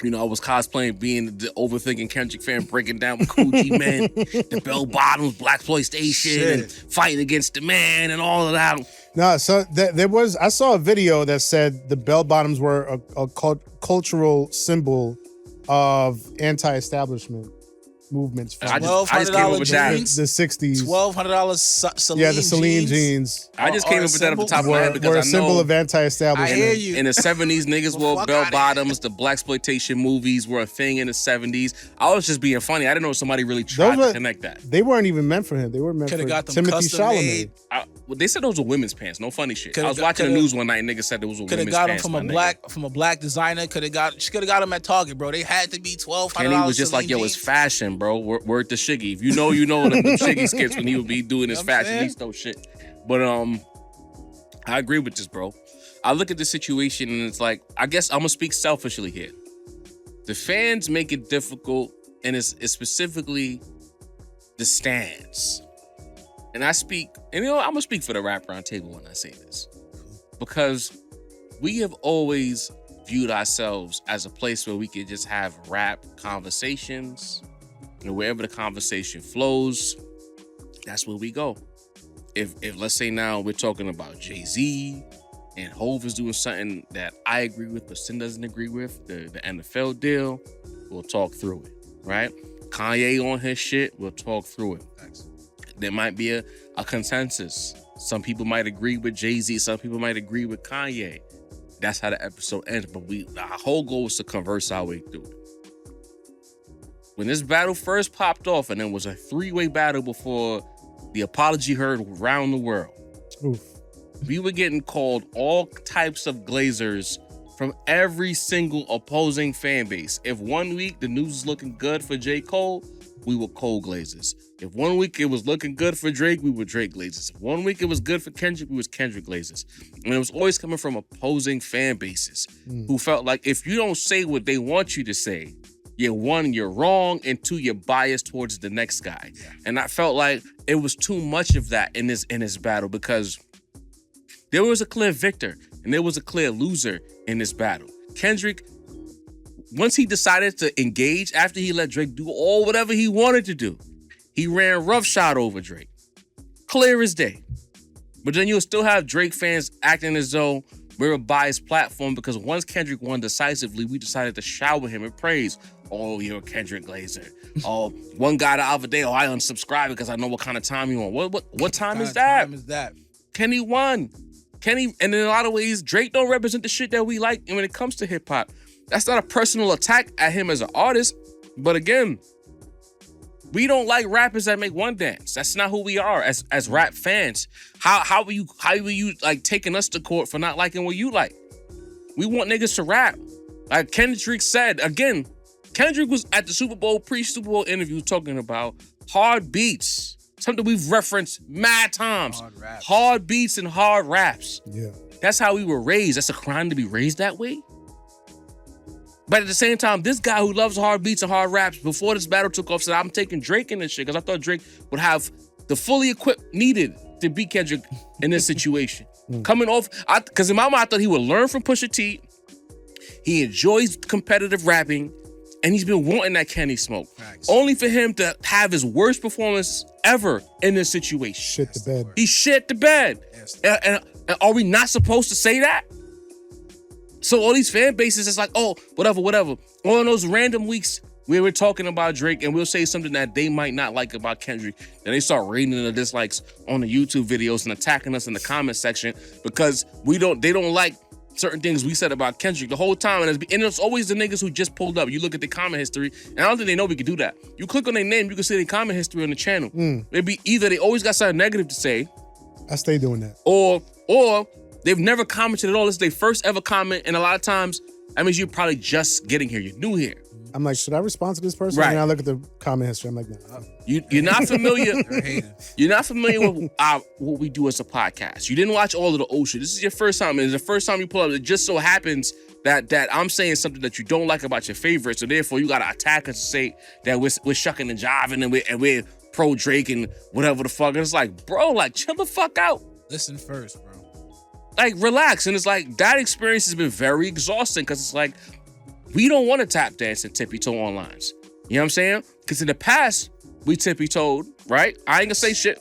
was cosplaying being the overthinking Kendrick fan, breaking down with Coochie Man, the bell bottoms, blaxploitation, and fighting against the man and all of that. No, so I saw a video that said the bell bottoms were a cultural symbol of anti-establishment movements from I just came up with that. the 60s. $1,200 Celine Yeah, the Celine jeans I just came up with that off the top of my head were because a I symbol know of anti-establishment. I hear you. in the 70s, niggas wore bell bottoms. The blaxploitation movies were a thing in the 70s. I was just being funny. I didn't know somebody really tried to connect that. They weren't even meant for him. They were meant Coulda for got them Timothy custom Chalamet. made. They said those were women's pants. No funny shit. I was Coulda watching the coulda- news one night and niggas said those were Could have women's got them pants. from a black designer. She could have got them at Target, bro. They had to be $1,200. Kenny was just like, yo, it's fashion, bro. Word to Shiggy. If you know them Shiggy skits when he would be doing his fashionista shit. But I agree with this, bro. I look at the situation and it's like, I guess I'm gonna speak selfishly here. The fans make it difficult, and it's specifically the stands. And I'm gonna speak for the Rap Round Table when I say this. Because we have always viewed ourselves as a place where we could just have rap conversations, and wherever the conversation flows, that's where we go. If let's say now we're talking about Jay-Z and Hov is doing something that I agree with but Sin doesn't agree with, the NFL deal, we'll talk through it, right? Kanye on his shit, we'll talk through it. There might be a consensus. Some people might agree with Jay-Z, some people might agree with Kanye. That's how the episode ends, but our whole goal is to converse our way through it. When this battle first popped off, and it was a 3-way battle before the apology heard around the world, we were getting called all types of glazers from every single opposing fan base. If 1 week the news was looking good for J. Cole, we were Cole glazers. If 1 week it was looking good for Drake, we were Drake glazers. If 1 week it was good for Kendrick, we was Kendrick glazers. And it was always coming from opposing fan bases who felt like if you don't say what they want you to say, you're wrong, and 2, you're biased towards the next guy. Yeah. And I felt like it was too much of that in this battle, because there was a clear victor and there was a clear loser in this battle. Kendrick, once he decided to engage after he let Drake do whatever he wanted to do, he ran roughshod over Drake. Clear as day. But then you'll still have Drake fans acting as though we're a biased platform, because once Kendrick won decisively, we decided to shower him in praise. Oh, you're a Kendrick glazer. Oh, one guy the other day, I unsubscribed because I know what kind of time you on. What time is that? Kenny won. Kenny, and in a lot of ways, Drake don't represent the shit that we like. And when it comes to hip hop, that's not a personal attack at him as an artist. But again, we don't like rappers that make one dance. That's not who we are as rap fans. How are you like taking us to court for not liking what you like? We want niggas to rap. Like Kendrick said, again, Kendrick was at the Super Bowl, pre-Super Bowl interview talking about hard beats. Something we've referenced mad times. Hard beats and hard raps. Yeah. That's how we were raised. That's a crime to be raised that way. But at the same time, this guy who loves hard beats and hard raps, before this battle took off, said, I'm taking Drake in this shit, because I thought Drake would have the fully equipped needed to beat Kendrick in this situation. Coming off, because in my mind, I thought he would learn from Pusha T. He enjoys competitive rapping, and he's been wanting that Kenny smoke. Facts. Only for him to have his worst performance ever in this situation. Shit the bed. He shit the bed. And are we not supposed to say that? So all these fan bases, it's like, oh, whatever. All in those random weeks where we're talking about Drake and we'll say something that they might not like about Kendrick, and they start rating the dislikes on the YouTube videos and attacking us in the comment section because they don't like certain things we said about Kendrick the whole time. And it's always the niggas who just pulled up. You look at the comment history, and I don't think they know we can do that. You click on their name, you can see their comment history on the channel. Maybe either they always got something negative to say, I stay doing that. Or they've never commented at all. This is their first ever comment, and a lot of times that means you're probably just getting here. You're new here. I'm like, should I respond to this person? Right. And I look at the comment history. I'm like, no. You're not familiar. You're not familiar with what we do as a podcast. You didn't watch all of the old shit. This is your first time, and it's the first time you pull up. It just so happens that I'm saying something that you don't like about your favorite, so therefore you gotta attack us and say that we're shucking and jiving and we're pro Drake and whatever the fuck. And it's like, bro, like chill the fuck out. Listen first, bro. Like relax. And it's like that experience has been very exhausting because it's like we don't want to tap dance and tippy toe on lines. You know what I'm saying? Because in the past we tippy toed, right? I ain't gonna say shit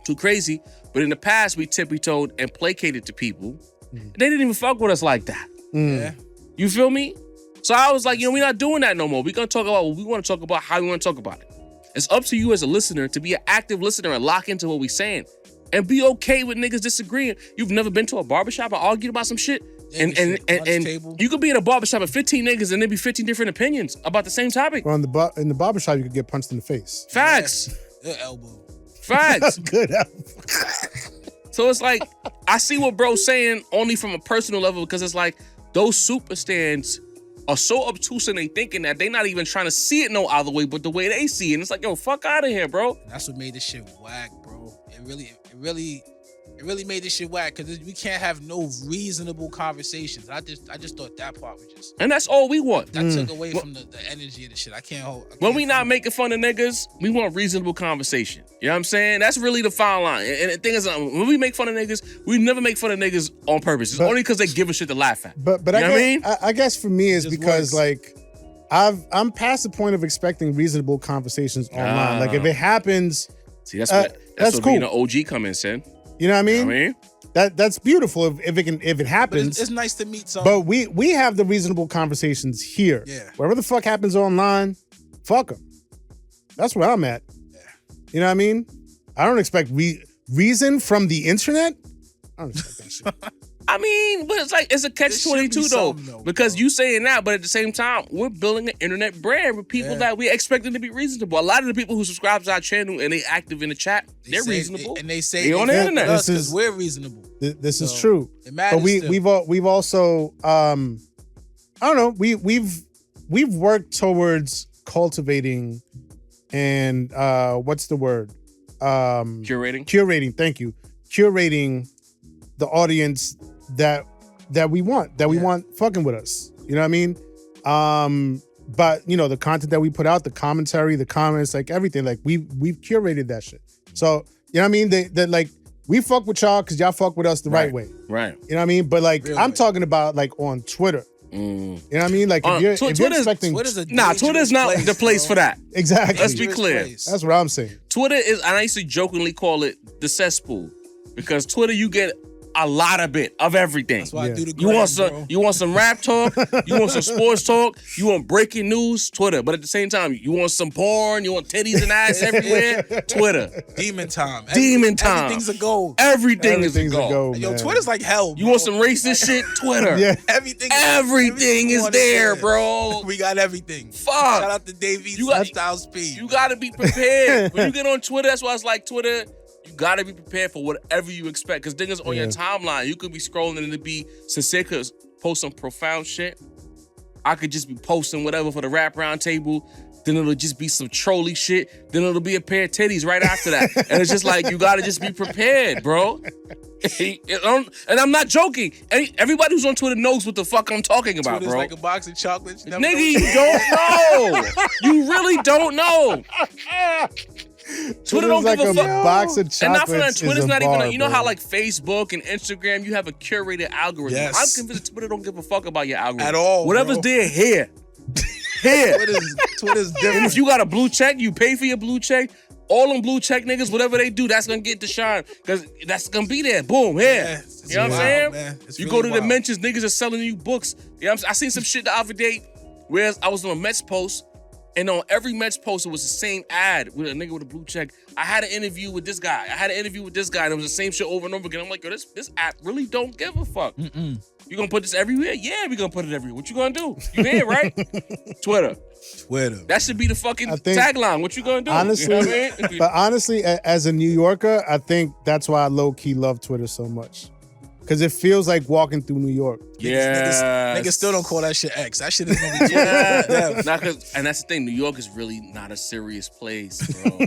too crazy, but in the past we tippy toed and placated to people. They didn't even fuck with us like that. Yeah. You feel me? So I was like, we're not doing that no more. We're gonna talk about what we want to talk about, how we want to talk about it. It's up to you as a listener to be an active listener and lock into what we're saying. And be okay with niggas disagreeing. You've never been to a barbershop and argued about some shit? And you could be in a barbershop with 15 niggas and there be 15 different opinions about the same topic. Well, in the barbershop, you could get punched in the face. Facts. Good elbow. Facts. Good elbow. So it's like, I see what bro's saying only from a personal level because it's like, those super stands are so obtuse in their thinking that they not even trying to see it no other way but the way they see it. And it's like, yo, fuck out of here, bro. That's what made this shit whack, bro. It really made this shit whack because we can't have no reasonable conversations. I just thought that part was just. And that's all we want. That took away from the energy of the shit. I can't when we not making fun of niggas, we want reasonable conversation. You know what I'm saying? That's really the fine line. And the thing is, when we make fun of niggas, we never make fun of niggas on purpose. It's only because they give a shit to laugh at. But you know what I mean? I guess for me is Just because works. like I'm past the point of expecting reasonable conversations online. Like if it happens, See, that's what that's being cool. an OG come in, son. You know what I mean? You know what I mean? That's beautiful if it But happens. it's nice to meet some. But we have the reasonable conversations here. Yeah. Whatever the fuck happens online, fuck them. That's where I'm at. Yeah. You know what I mean? I don't expect reason from the internet. I don't expect that shit. I mean, but it's like, it's a catch-22 though. Because you saying that, but at the same time, we're building an internet brand with people that we expect them to be reasonable. A lot of the people who subscribe to our channel and they active in the chat, they're reasonable. And they say they on the internet. This because is- we're reasonable. This is So, true. it matters But we've also I don't know, we've worked towards cultivating and what's the word? Curating. Thank you. Curating the audience that we want, we want fucking with us. You know what I mean? But you know, the content that we put out, the commentary, the comments, like everything, like we've curated that shit. So, you know what I mean? They like, we fuck with y'all because y'all fuck with us the right way. Right. You know what I mean? But like, Real I'm way. talking about like on Twitter. You know what I mean? Like if you're expecting, Twitter's a Twitter's not the place for that. exactly. Let's be clear. That's what I'm saying. Twitter is, and I used to jokingly call it the cesspool. Because Twitter, you get a lot of everything. That's why I do the You want some rap talk, you want some sports talk, you want breaking news, Twitter. But at the same time, you want some porn, you want titties and ass everywhere, Twitter. Demon time. Demon time. Everything's a gold. Everything is a Everything's a go. go, Yo, man. Twitter's like hell. You want some racist shit, Twitter. Yeah. everything Everything is there, bro. We got everything. Fuck. Shout out to Davey You got- Styles P. You gotta be prepared. When you get on Twitter, that's why it's like Twitter, you gotta be prepared for whatever you expect. Because niggas on your timeline, you could be scrolling and it be sincere, post some profound shit. I could just be posting whatever for the rap round table. Then it'll just be some trolly shit. Then it'll be a pair of titties right after that. And it's just like, you gotta just be prepared, bro. And I'm not joking. Everybody who's on Twitter knows what the fuck I'm talking about, Twitter's bro. like a box of chocolates. Nigga, you don't know. You really don't know. Twitter don't like give a fuck. Box of And not for that, chocolates Twitter's is a not bar, even. You know bro. how like Facebook and Instagram, you have a curated algorithm. Yes. I'm convinced Twitter don't give a fuck about your algorithm At all, Whatever's bro. there, here. Here. Twitter's And different. if you got a blue check, you pay for your blue check. All them blue check niggas, whatever they do, that's gonna get to shine. Because that's gonna be there. Boom, here. Yeah, it's You know what I'm wild, saying? man. It's You really go to the wild. mentions, niggas are selling you books. You know what I'm saying? I seen some shit the other day where I was on a Mets post, and on every Mets post, it was the same ad with a nigga with a blue check. I had an interview with this guy. And it was the same shit over and over again. I'm like, yo, this app really don't give a fuck. You gonna put this everywhere? Yeah, we gonna put it everywhere. What you gonna do? You here, right? Twitter. That should be the fucking I think- tagline. What you gonna do? Honestly, You know what I mean? but honestly, as a New Yorker, I think that's why I low-key love Twitter so much. Because it feels like walking through New York. Niggas still don't call that shit X. That shit is gonna be Yeah. And that's the thing. New York is really not a serious place, bro.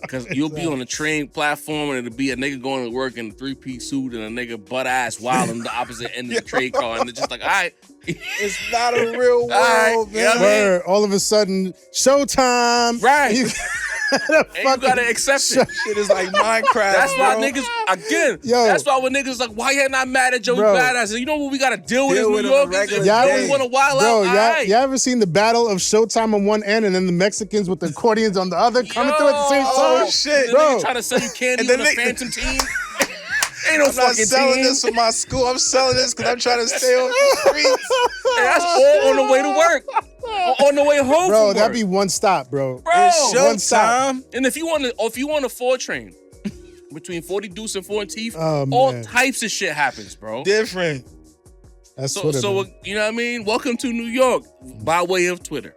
Because you'll be on a train platform and it'll be a nigga going to work in a 3-piece suit and a nigga butt ass wild on the opposite end of the train car, and it's just like, all right. It's not a real world, All right, man. Where all of a sudden, showtime. Right. You And you gotta accept it. Shit is like Minecraft. That's why bro. niggas, again, Yo. that's why when niggas like, why you not mad at Joey Bro. Badass? You know what we gotta deal with Deal as with New it on a Yorkers? regular If Y'all you ever- really want to wild Bro, out, all right. y'all ever seen the battle of Showtime on one end and then the Mexicans with the accordions on the other coming through at the same Yo. time? Oh, shit. The Bro. nigga trying to sell you candy And then with a they- phantom team. Ain't no I'm not fucking selling team. this for my school. I'm selling this because I'm trying to stay on the streets. And that's all on the way to work. On the way home Bro, from that'd work. be one stop, bro. Bro. It's One stop. showtime. And if you want a 4 train between 40 Deuce and 4 Teeth, Oh, all man. types of shit happens, bro. Different. That's So, Twitter, man. you know what I mean? Welcome to New York by way of Twitter.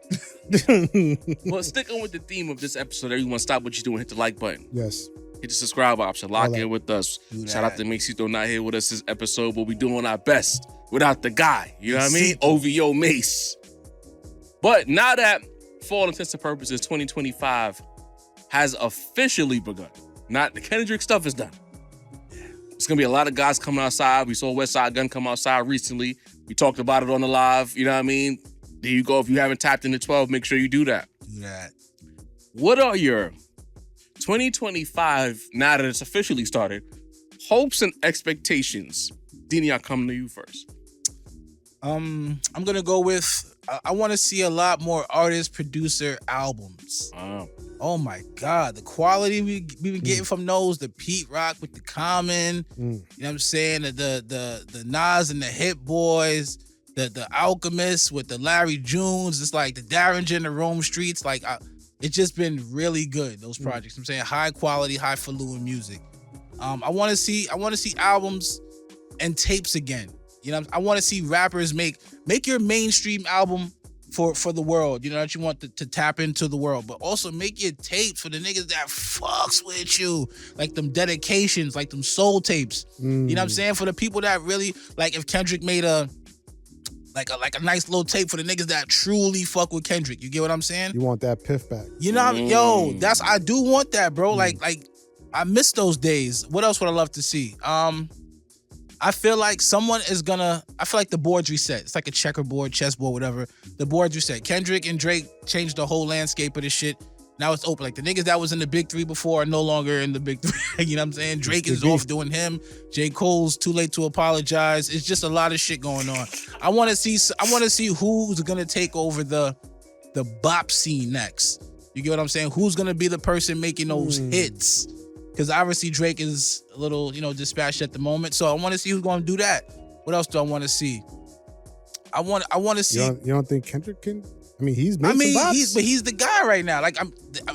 Well, sticking with the theme of this episode, everyone stop what you're doing, hit the like button. Yes. Hit the subscribe option, lock All that. in with us. Do Shout out that. to Macito not here with us this episode, but we doing our best without the guy. You know what I mean? Macito. OVO Mace. But now that, for all intents and purposes, 2025 has officially begun. Not the Kendrick stuff is done. It's gonna be a lot of guys coming outside. We saw West Side Gun come outside recently. We talked about it on the live. You know what I mean? There you go. If you haven't tapped into 12, make sure you do that. Do that. What are your 2025, now that it's officially started, hopes and expectations? Dini, I'll come to you first. I'm gonna go with. I want to see a lot more artist producer albums. Oh my God, the quality we've been getting from those, the Pete Rock with the Common, you know what I'm saying, the Nas and the Hit Boys, the Alchemist with the Larry Junes, it's like the Derringer and the Rome Streets, like it's just been really good, those projects. I'm saying high quality, highfalutin music. I want to see albums and tapes again. You know, I want to see rappers make your mainstream album for the world, you know, that you want to tap into the world, but also make your tapes for the niggas that fucks with you, like them dedications, like them soul tapes. You know what I'm saying? For the people that really, like if Kendrick made a nice little tape for the niggas that truly fuck with Kendrick. You get what I'm saying? You want that piff back. You know, yo, I do want that, bro. Like I miss those days. What else would I love to see? I feel like I feel like the board's reset. It's like a checkerboard, chessboard, whatever. The board's reset. Kendrick and Drake changed the whole landscape of this shit. Now it's open. Like the niggas that was in the big three before are no longer in the big three. You know what I'm saying? Drake is off doing him. J. Cole's too late to apologize. It's just a lot of shit going on. I want to see who's gonna take over the bop scene next. You get what I'm saying? Who's gonna be the person making those hits? Because obviously Drake is a little, dispatched at the moment. So I want to see who's going to do that. What else do I want to see? I want to see. You don't think Kendrick can? I mean, he's made some bops. he's the guy right now. Like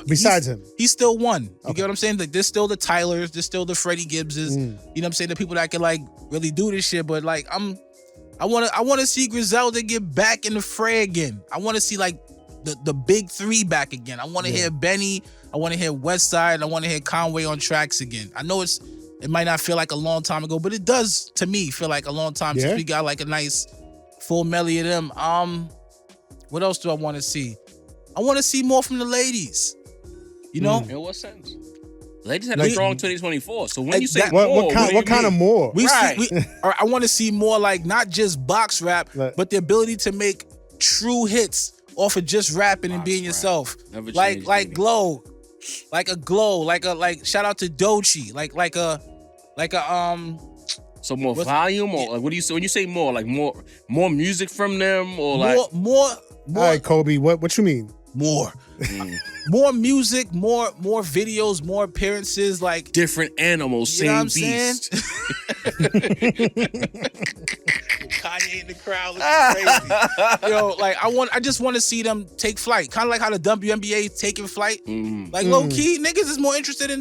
Besides him, he's still one. You get what I'm saying? Like there's still the Tylers, there's still the Freddie Gibbses. You know what I'm saying? The people that can like really do this shit. But like I want to see Griselda get back in the fray again. I want to see like the big three back again. I want to hear Benny. I want to hear Westside. I want to hear Conway on tracks again. I know it might not feel like a long time ago, but it does to me feel like a long time since we got like a nice full melody of them. What else do I want to see? I want to see more from the ladies. You know, In what sense? Ladies had a Like- strong 2024. So when you say Exactly. more, What kind of more? I want to see more like not just box rap, Like- but the ability to make true hits off of just rapping and being rap. yourself. Never Like changed, like baby. glow, like shout out to Doechii, like a So more volume, or like what do you say when you say more? Like more music from them, or like more All right, Kobe, what you mean? more music, more videos, more appearances, like different animals, you know what same I'm beast. Kanye in the crowd looking crazy. Yo, like I just want to see them take flight. Kind of like how the WNBA is taking flight. Like low key, niggas is more interested in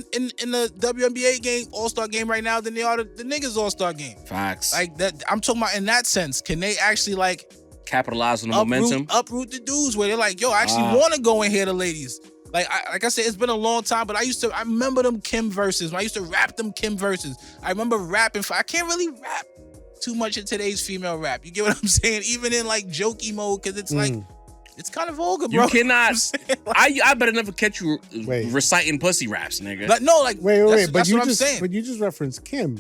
the WNBA game, All-Star game right now than they are the niggas All-Star game. Facts. Like that, I'm talking about in that sense. Can they actually like Capitalize on the momentum. uproot the dudes where they're like, yo, I actually want to go and hear the ladies. Like I said, it's been a long time, but I remember them Kim verses. When I used to rap them Kim verses. I remember rapping. I can't really rap too much in today's female rap. You get what I'm saying? Even in like jokey mode, because it's like it's kind of vulgar, bro. You cannot. Like, I better never catch you Wait. reciting pussy raps, nigga. like, no, like Wait. That's what I'm saying. But you just referenced Kim.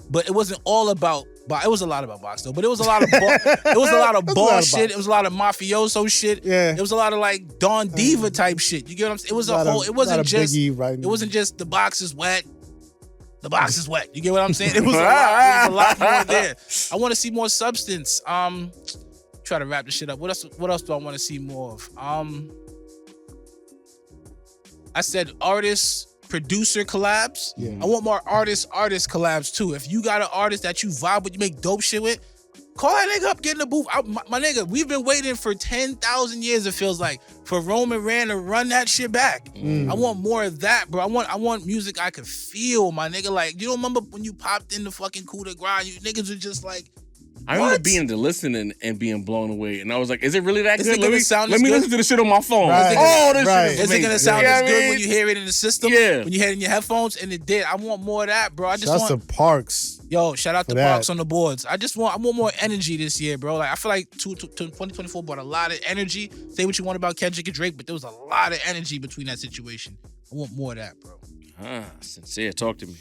But it wasn't all about. But it was a lot about box though. But it was a lot of it was a lot of ball box. shit. It was a lot of mafioso shit. Yeah. It was a lot of like Don Diva type shit. You get what I'm saying? It was a Lot of- whole. It lot wasn't of just. Biggie writing. It wasn't just the box is wet. The box is wet. You get what I'm saying? It was a lot more there. I want to see more substance. Try to wrap this shit up. What else do I want to see more of? I said artists, producer collabs. Yeah. I want more artist collabs too. If you got an artist that you vibe with, you make dope shit with, call that nigga up, get in the booth. My nigga, we've been waiting for 10,000 years, it feels like, for Roman Rand to run that shit back. I want more of that, bro. I want music I could feel, my nigga. Like, you don't remember when you popped in the fucking coup de grace, you niggas were just like, I remember what? being to listening and being blown away, and I was like, "Is it really that Is good? it gonna Let sound me as good? listen to the shit on my phone. Right, Oh, this right. shit Is it gonna sound You know as what I good mean? when you hear it in the system? Yeah. When you hear it in your headphones? And it did. I want more of that, bro. I just Shouts want to Parks. Yo, shout out to that. Parks on the boards. I want more energy this year, bro. Like I feel like 2024 brought a lot of energy. Say what you want about Kendrick and Drake, but there was a lot of energy between that situation. I want more of that, bro. Sincere, talk to me.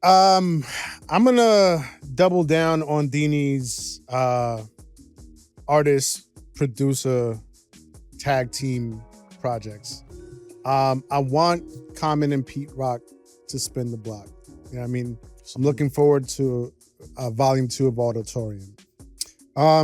I'm gonna double down on Dini's artist producer tag team projects. I want Common and Pete Rock to spin the block. You know what I mean? I'm looking forward to volume 2 of Auditorium. I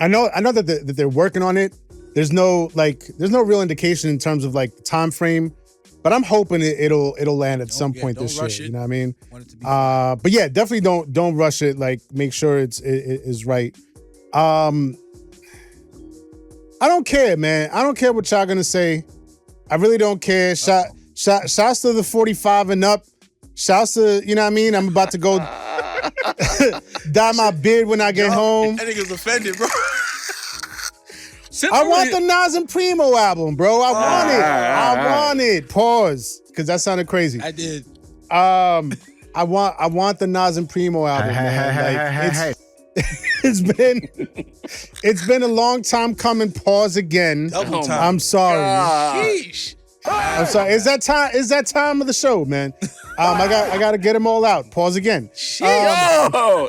know that they're working on it. There's no real indication in terms of like the time frame, but I'm hoping it'll land at some point don't this year. rush it. You know what I mean? Want it to be But yeah, definitely don't rush it. Like make sure it is right. I don't care, man. I don't care what y'all gonna say. I really don't care. Shouts to the 45 and up. Shouts to, you know what I mean? I'm about to go dye my beard when I get home. That nigga's offended, bro. I want the Nas and Primo album, bro. I want it. I want it. Pause. Because that sounded crazy. I did. I want the Nas and Primo album, man. It's been a long time coming. Pause again. Double time. I'm sorry. Sheesh. I'm sorry. Is that time of the show, man? I got to get them all out. Pause again. Yo!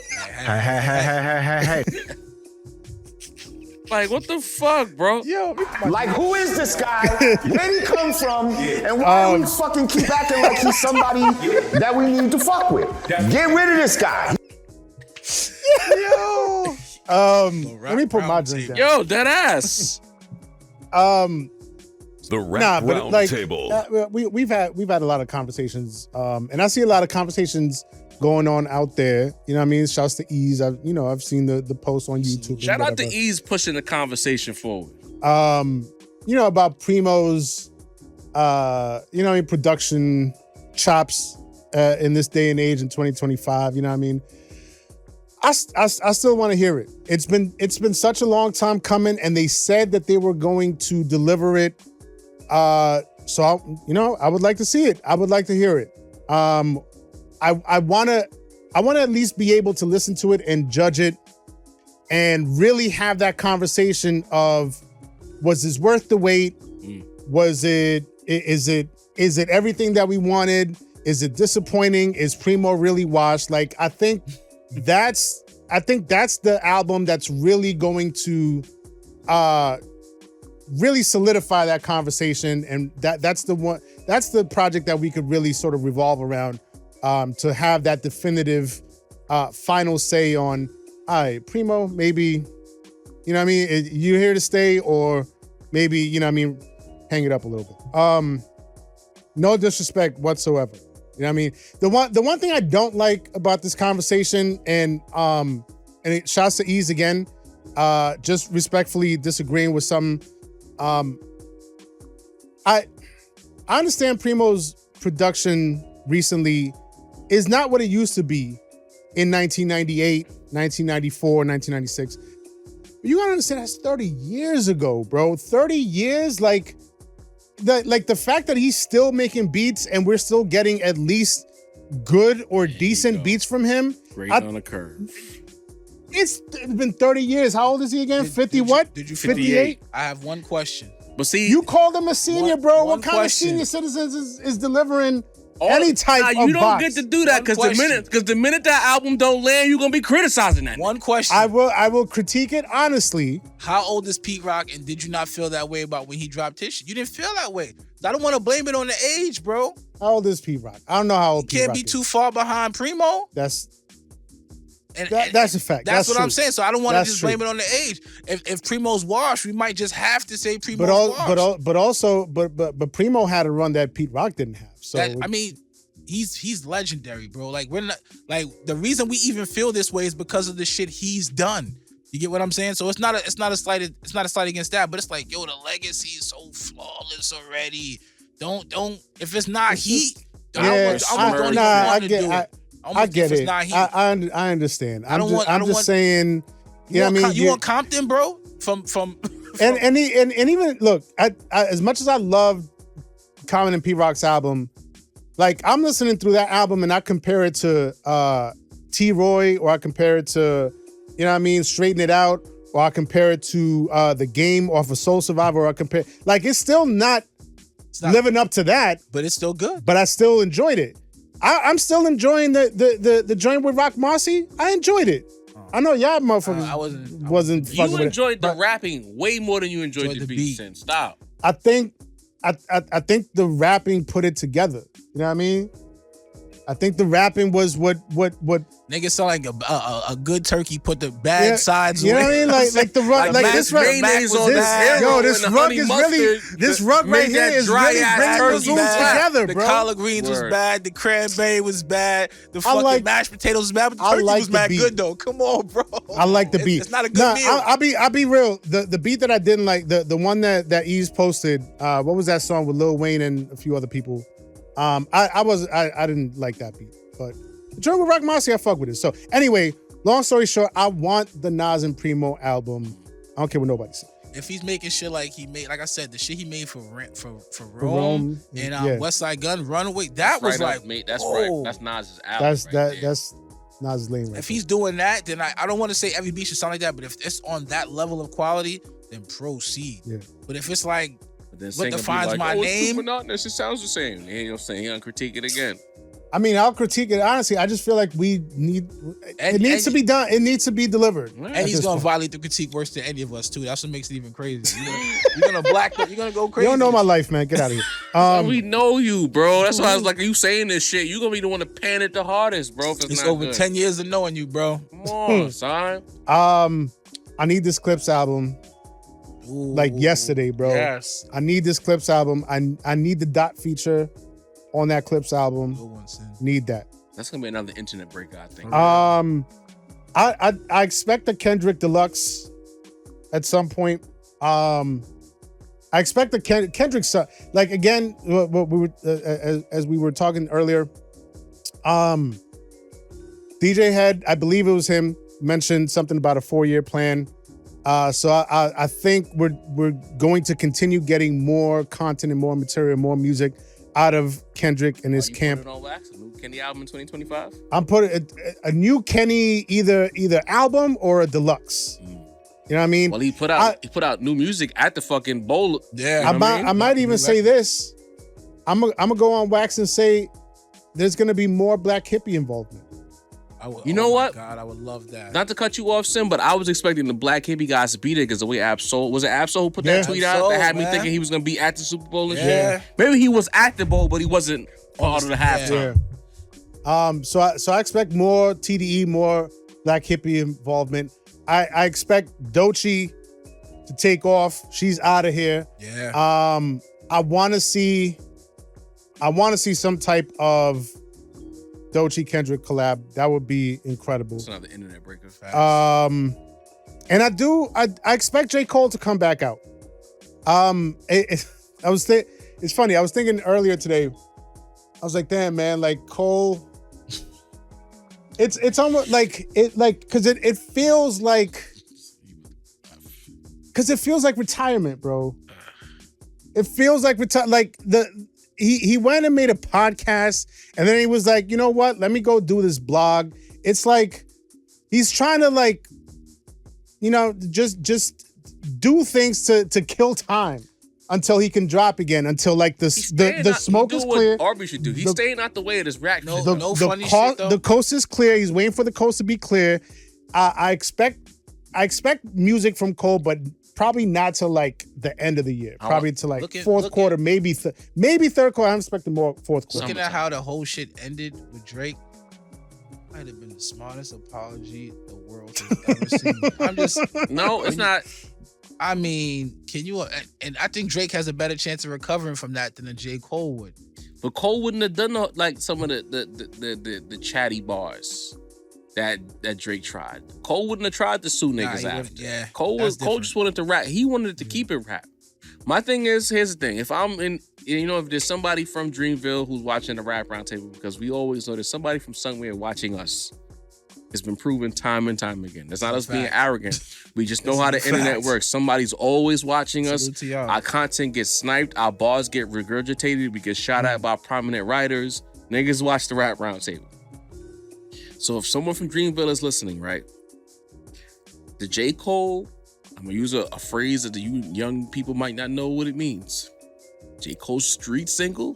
Like, what the fuck, bro? Like, who is this guy? Where did he come from? And why do we fucking keep acting like he's somebody that we need to fuck with? Get rid of this guy. Let me put my drink down. Yo, that ass. The Rap but like Roundtable. we've had a lot of conversations, and I see a lot of conversations going on out there. You know what I mean? Shouts to Ease. I've seen the posts on YouTube. Shout and out to whatever. Ease pushing the conversation forward. About Primo's, production chops in this day and age in 2025. You know what I mean? I still want to hear it. It's been such a long time coming, and they said that they were going to deliver it. So I would like to see it. I would like to hear it. I want to at least be able to listen to it and judge it, and really have that conversation of, Was this worth the wait? Was it? Is it everything that we wanted? Is it disappointing? Is Primo really washed? Like, I think that's the album that's really going to really solidify that conversation, and that's the project that we could really sort of revolve around to have that definitive final say on, all right, Primo, maybe, you know what I mean, you're here to stay, or maybe, you know what I mean, hang it up a little bit. No disrespect whatsoever. You know what I mean? The one thing I don't like about this conversation, and it shouts to Ease again, just respectfully disagreeing with some. I understand Primo's production recently is not what it used to be in 1998, 1994, 1996. But you gotta understand, that's 30 years ago, bro. 30 years, like the fact that he's still making beats and we're still getting at least good or decent beats from him. Great on a curve. It's been 30 years. How old is he again? 50 what? Did you 58? I have one question. But see, You called him a senior, bro. one What kind question. of senior citizens is delivering any type of you don't box? get to do that because One the minute that album don't land, you're gonna be criticizing that. One question. I will critique it honestly. How old is Pete Rock, and did you not feel that way about when he dropped his shit? You didn't feel that way. I don't want to blame it on the age, bro. How old is Pete Rock? I don't know how old Pete Can't Rock be is. too far behind Primo. That's And that's a fact. That's what true. I'm saying. So I don't want to That's just true. blame it on the age. If Primo's washed, we might just have to say Primo's But washed. but Primo had a run that Pete Rock didn't have. So I mean, he's legendary, bro. Like, we're not, like, the reason we even feel this way is because of the shit he's done. You get what I'm saying? So it's not a slight against that, but it's like, yo, the legacy is so flawless already. Don't if it's not heat, yeah, I get it's it. not heat. I understand. I'm don't just want- saying. You Yeah, I mean, you want Compton, bro? From and even look, I as much as I love Common and P Rock's album, like, I'm listening through that album and I compare it to T Roy, or I compare it to, you know what I mean, Straighten It Out, or I compare it to The Game off of Soul Survivor, or I compare, like, it's still not living up to that, but it's still good. but I still enjoyed it. I'm still enjoying the joint with Rock Marcy. I enjoyed it. I know y'all motherfuckers I wasn't fucking You with it, enjoyed the but rapping way more than you enjoyed the beats. And stop. I think the rapping put it together. You know what I mean? I think the rapping was what Niggas sound like a good turkey put the bad sides you know away. what I mean? Like the rug, like this rug, mayonnaise on this, the yo, arrow this and the rug honey is really, mustard this rug made right here that is dry really ass bringing turkey the rooms bad. together, The bro. collard greens was Word. bad. The cranberry was bad. The fucking like- mashed potatoes was bad. But the I turkey like was the mad beat. good though. Come on, bro. I like the beat. It's not a good meal. I'll be real. The beat that I didn't like, the one that Ease posted, what was that song with Lil Wayne and a few other people? I didn't like that beat, but the joint with Rock Marcy, I fuck with it. So anyway, long story short, I want the Nas and Primo album. I don't care what nobody says. If he's making shit like he made, like I said, the shit he made for Rome Rome, and yeah. West Side Gun, Runaway, that was right like, mate. That's whoa. right. That's Nas's album. That's Nas' lane right If he's doing that, then I don't want to say every beat should sound like that, but if it's on that level of quality, then proceed. Yeah. But if it's like, But then what Singer be defines like, my oh, name? It's too monotonous. It sounds the same. He ain't gonna say. He gonna critique it again. I mean, I'll critique it. Honestly, I just feel like it needs to be done. It needs to be delivered. and he's gonna violate the critique worse than any of us too. That's what makes it even crazy. You're gonna you're gonna go crazy. You don't know my life, man. Get out of here. We know you, bro. That's why I was like, you saying this shit. You gonna be the one to pan it the hardest, bro. If It's not over good. 10 years of knowing you, bro. Come on, son. I need this Clips album like yesterday, bro. Yes. I need this Clips album. I need the Dot feature on that Clips album. Good one, Sin. Need that. That's gonna be another internet breakout, I think. I expect a Kendrick Deluxe at some point. I expect the Kendrick like, again, what we were as we were talking earlier. DJ had, I believe it was him, mentioned something about a 4-year plan. So I think we're going to continue getting more content and more material, more music out of Kendrick and his camp. Put it on wax, a new Kenny album in 2025. I'm putting a new Kenny, either album or a deluxe. You know what I mean? Well, he put out new music at the fucking bowl. Yeah. I might even say this. I'm gonna go on wax and say there's gonna be more Black Hippie involvement. You know what? God, I would love that. Not to cut you off, Sim, but I was expecting the Black Hippie guys to be there because the way Absol was it Absol who put that tweet out that had me thinking he was gonna be at the Super Bowl and shit. Maybe he was at the bowl, but he wasn't part of the halftime. Yeah. So I expect more TDE, more Black Hippie involvement. I expect Doechii to take off. She's out of here. Yeah. I want to see some type of Doechii Kendrick collab. That would be incredible. It's another internet breaker. And I expect J. Cole to come back out. It's funny. I was thinking earlier today. I was like, damn, man, like Cole. It's almost like because it feels like retirement, bro. It feels like he went and made a podcast, and then he was like, you know what? Let me go do this blog. It's like he's trying to just do things to kill time until he can drop again. Until like the smoke is clear. What Arby should do. He's staying out the way of this rack. No funny shit though. The coast is clear. He's waiting for the coast to be clear. I expect music from Cole, but probably not till like the end of the year. Probably to like fourth quarter, maybe third quarter. I'm expecting more fourth quarter. Looking at how the whole shit ended with Drake, might have been the smartest apology the world has ever seen. No, it's not. I mean, can you? And I think Drake has a better chance of recovering from that than a J. Cole would. But Cole wouldn't have done like some of the chatty bars that Drake tried. Cole wouldn't have tried to sue niggas after. Yeah, Cole just wanted to rap. He wanted to keep it rap. My thing is, here's the thing. If I'm in, if there's somebody from Dreamville who's watching the Rap Roundtable, because we always know there's somebody from somewhere watching us. It's been proven time and time again. That's not us being arrogant. We just know how the internet works. Somebody's always watching us. Our content gets sniped. Our bars get regurgitated. We get shot at by prominent writers. Niggas watch the Rap Roundtable. So if someone from Dreamville is listening, right? The J. Cole, I'm going to use a phrase that the young people might not know what it means. J. Cole's street single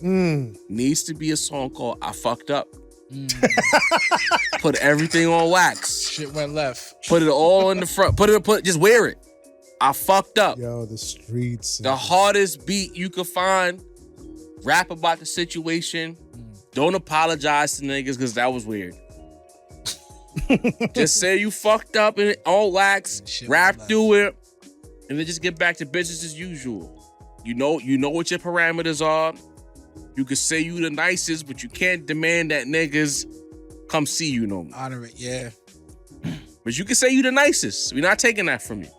needs to be a song called I Fucked Up. Put everything on wax. Shit went left. Put it all in the front. Just wear it. I fucked up. Yo, the streets. The hardest beat you could find. Rap about the situation. Don't apologize to niggas because that was weird. Just say you fucked up and all wax. Rap through it, and then just get back to business as usual. You know what your parameters are. You can say you the nicest, but you can't demand that niggas come see you no more. Honor it, yeah. But you can say you the nicest. We're not taking that from you.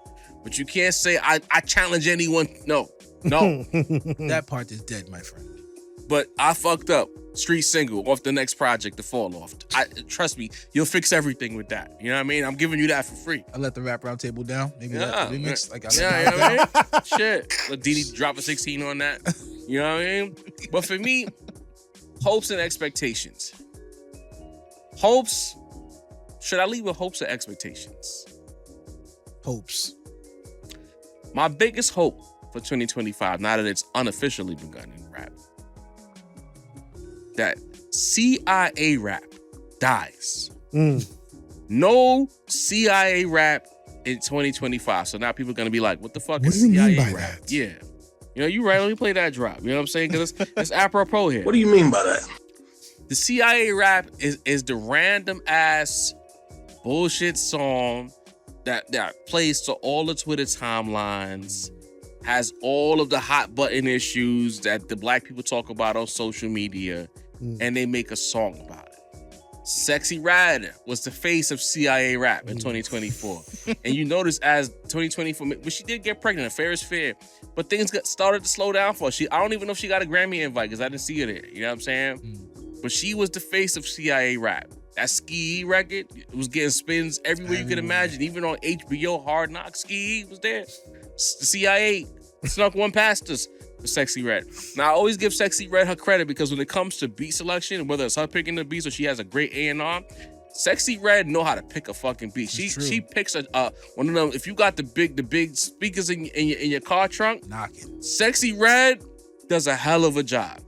But you can't say I challenge anyone. No. That part is dead, my friend. But I fucked up. Street single off the next project, The Fall Off. Trust me, you'll fix everything with that. You know what I mean? I'm giving you that for free. I let the Rap Roundtable down. Maybe that remix. Like you know what I mean? Shit. Let Didi drop a 16 on that. You know what I mean? But for me, hopes and expectations. Hopes. Should I leave with hopes or expectations? Hopes. My biggest hope for 2025, now that it's unofficially begun in rap, that CIA rap dies. No CIA rap in 2025. So now people are going to be like, what the fuck is CIA rap? That? Yeah. You right. Let me play that drop. You know what I'm saying? Because it's apropos here. What do you mean by that? The CIA rap is the random ass bullshit song that plays to all the Twitter timelines, has all of the hot button issues that the black people talk about on social media, and they make a song about it. Sexy Red was the face of CIA rap in 2024. And you notice as 2024, but she did get pregnant, fair is fair, but things started to slow down for her. I don't even know if she got a Grammy invite because I didn't see her there. You know what I'm saying? But she was the face of CIA rap. That Ski record, it was getting spins everywhere you could imagine. Even on HBO, Hard Knocks, Ski was there. The CIA snuck one past us for Sexy Red. Now, I always give Sexy Red her credit because when it comes to beat selection, whether it's her picking the beats or she has a great A&R, Sexy Red know how to pick a fucking beat. She picks a one of them. If you got the big speakers in your car trunk, knock it. Sexy Red does a hell of a job.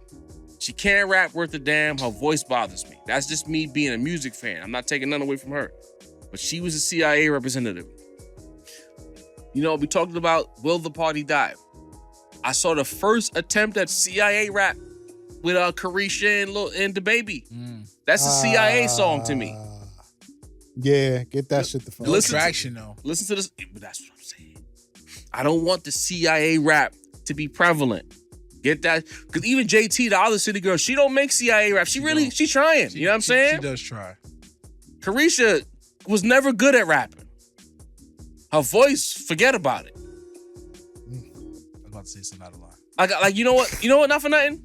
She can't rap worth a damn. Her voice bothers me. That's just me being a music fan. I'm not taking none away from her. But she was a CIA representative. You know, we talked about Will the Party Die. I saw the first attempt at CIA rap with Carisha and the Baby. That's a CIA song to me. Yeah, get that shit the fuck. Listen Traction though. Listen to this. But that's what I'm saying. I don't want the CIA rap to be prevalent. Get that? Because even JT, the other city girl, she don't make CIA rap. She's trying. You know what I'm saying? She does try. Carisha was never good at rapping. Her voice, forget about it. I was about to say something out of line. Like you know what? Not for nothing.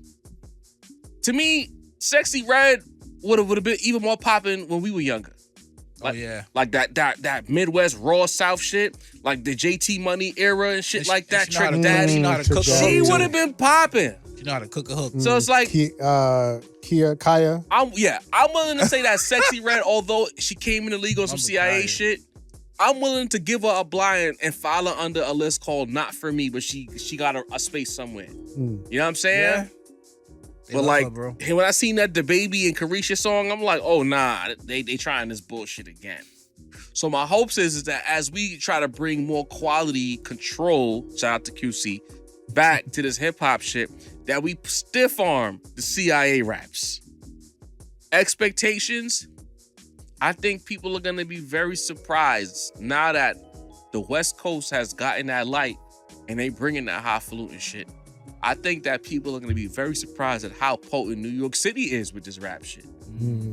To me, Sexy Red would have been even more popping when we were younger. Like, like that Midwest raw South shit, like the JT Money era and shit like that. Trick Daddy, she know how to cook. She would have been popping. She know how to cook a hook. So it's like Kaya. I'm willing to say that Sexy Red, although she came in the league on some CIA shit, I'm willing to give her a blind and file her under a list called Not For Me, but she got a space somewhere. You know what I'm saying? Yeah. But like, when I seen that the Baby and Carisha song, I'm like, oh nah, they trying this bullshit again. So my hopes is that as we try to bring more quality control, shout out to QC, back to this hip hop shit, that we stiff arm the CIA raps. Expectations, I think people are gonna be very surprised now that the West Coast has gotten that light and they bringing that highfalutin shit. I think that people are going to be very surprised at how potent New York City is with this rap shit.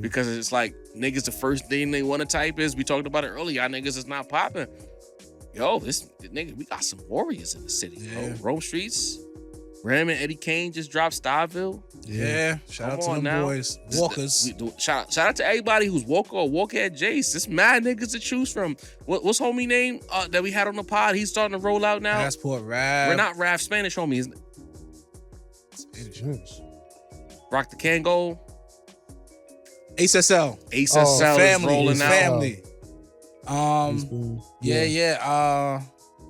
Because it's like, niggas, the first thing they want to type is, we talked about it earlier, y'all niggas is not popping. Yo, this nigga, we got some warriors in the city, bro. Rome Streets, Ram and Eddie Kane just dropped Starville. Yeah, shout out to them boys. Walkers. Shout out to everybody who's Walker or Walkerhead Jace. It's mad niggas to choose from. What's homie name that we had on the pod? He's starting to roll out now. Passport Rav. We're not Rav, Spanish homie. Rock the Kango. Ace SL. Ace SL is rolling out. Family.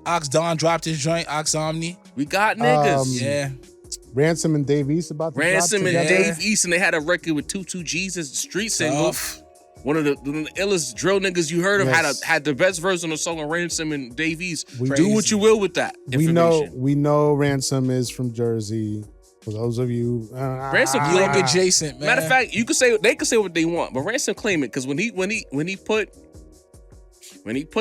Ox Don dropped his joint, Ox Omni. We got niggas. Ransom and Dave East about to Ransom drop and together. Dave East, and they had a record with 22 G's, street single. One of the illest drill niggas you heard of had the best verse on the song of Ransom and Dave East. Do what you will with that information. We know Ransom is from Jersey. For those of you, Ransom York adjacent, man. Matter of fact, they could say what they want, but Ransom claim it because when he put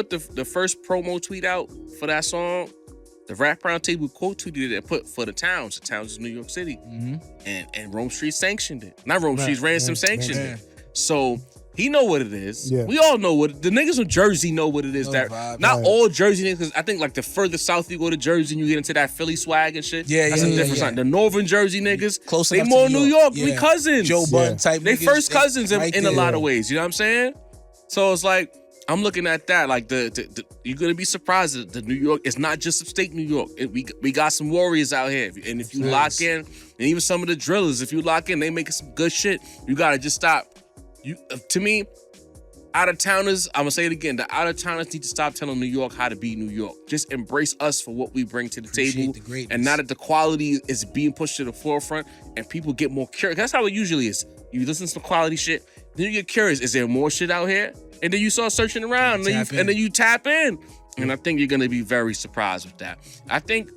the first promo tweet out for that song, the Rap Round Table quote tweeted it and put for the Towns. The Towns is New York City, and Rome Street sanctioned it. Not Rome Street, Ransom sanctioned it. So he know what it is. Yeah. We all know what the niggas from Jersey know what it is. All Jersey niggas, because I think like the further south you go to Jersey, and you get into that Philly swag and shit. That's a different sign. The northern Jersey niggas, they more New York. We cousins. Joe Budden type. They niggas, first cousins right in a lot of ways. You know what I'm saying? So it's like, I'm looking at that. Like you're gonna be surprised that the New York, it's not just upstate New York. We got some warriors out here, and if you lock in, and even some of the drillers, if you lock in, they making some good shit. You gotta just stop. To me, out of towners, I'm gonna say it again. The out of towners need to stop telling New York how to be New York. Just embrace us for what we bring to the table, and now that the quality is being pushed to the forefront, and people get more curious. That's how it usually is. You listen to some quality shit, then you get curious. Is there more shit out here? And then you start searching around, and then you tap in. And I think you're gonna be very surprised with that. I think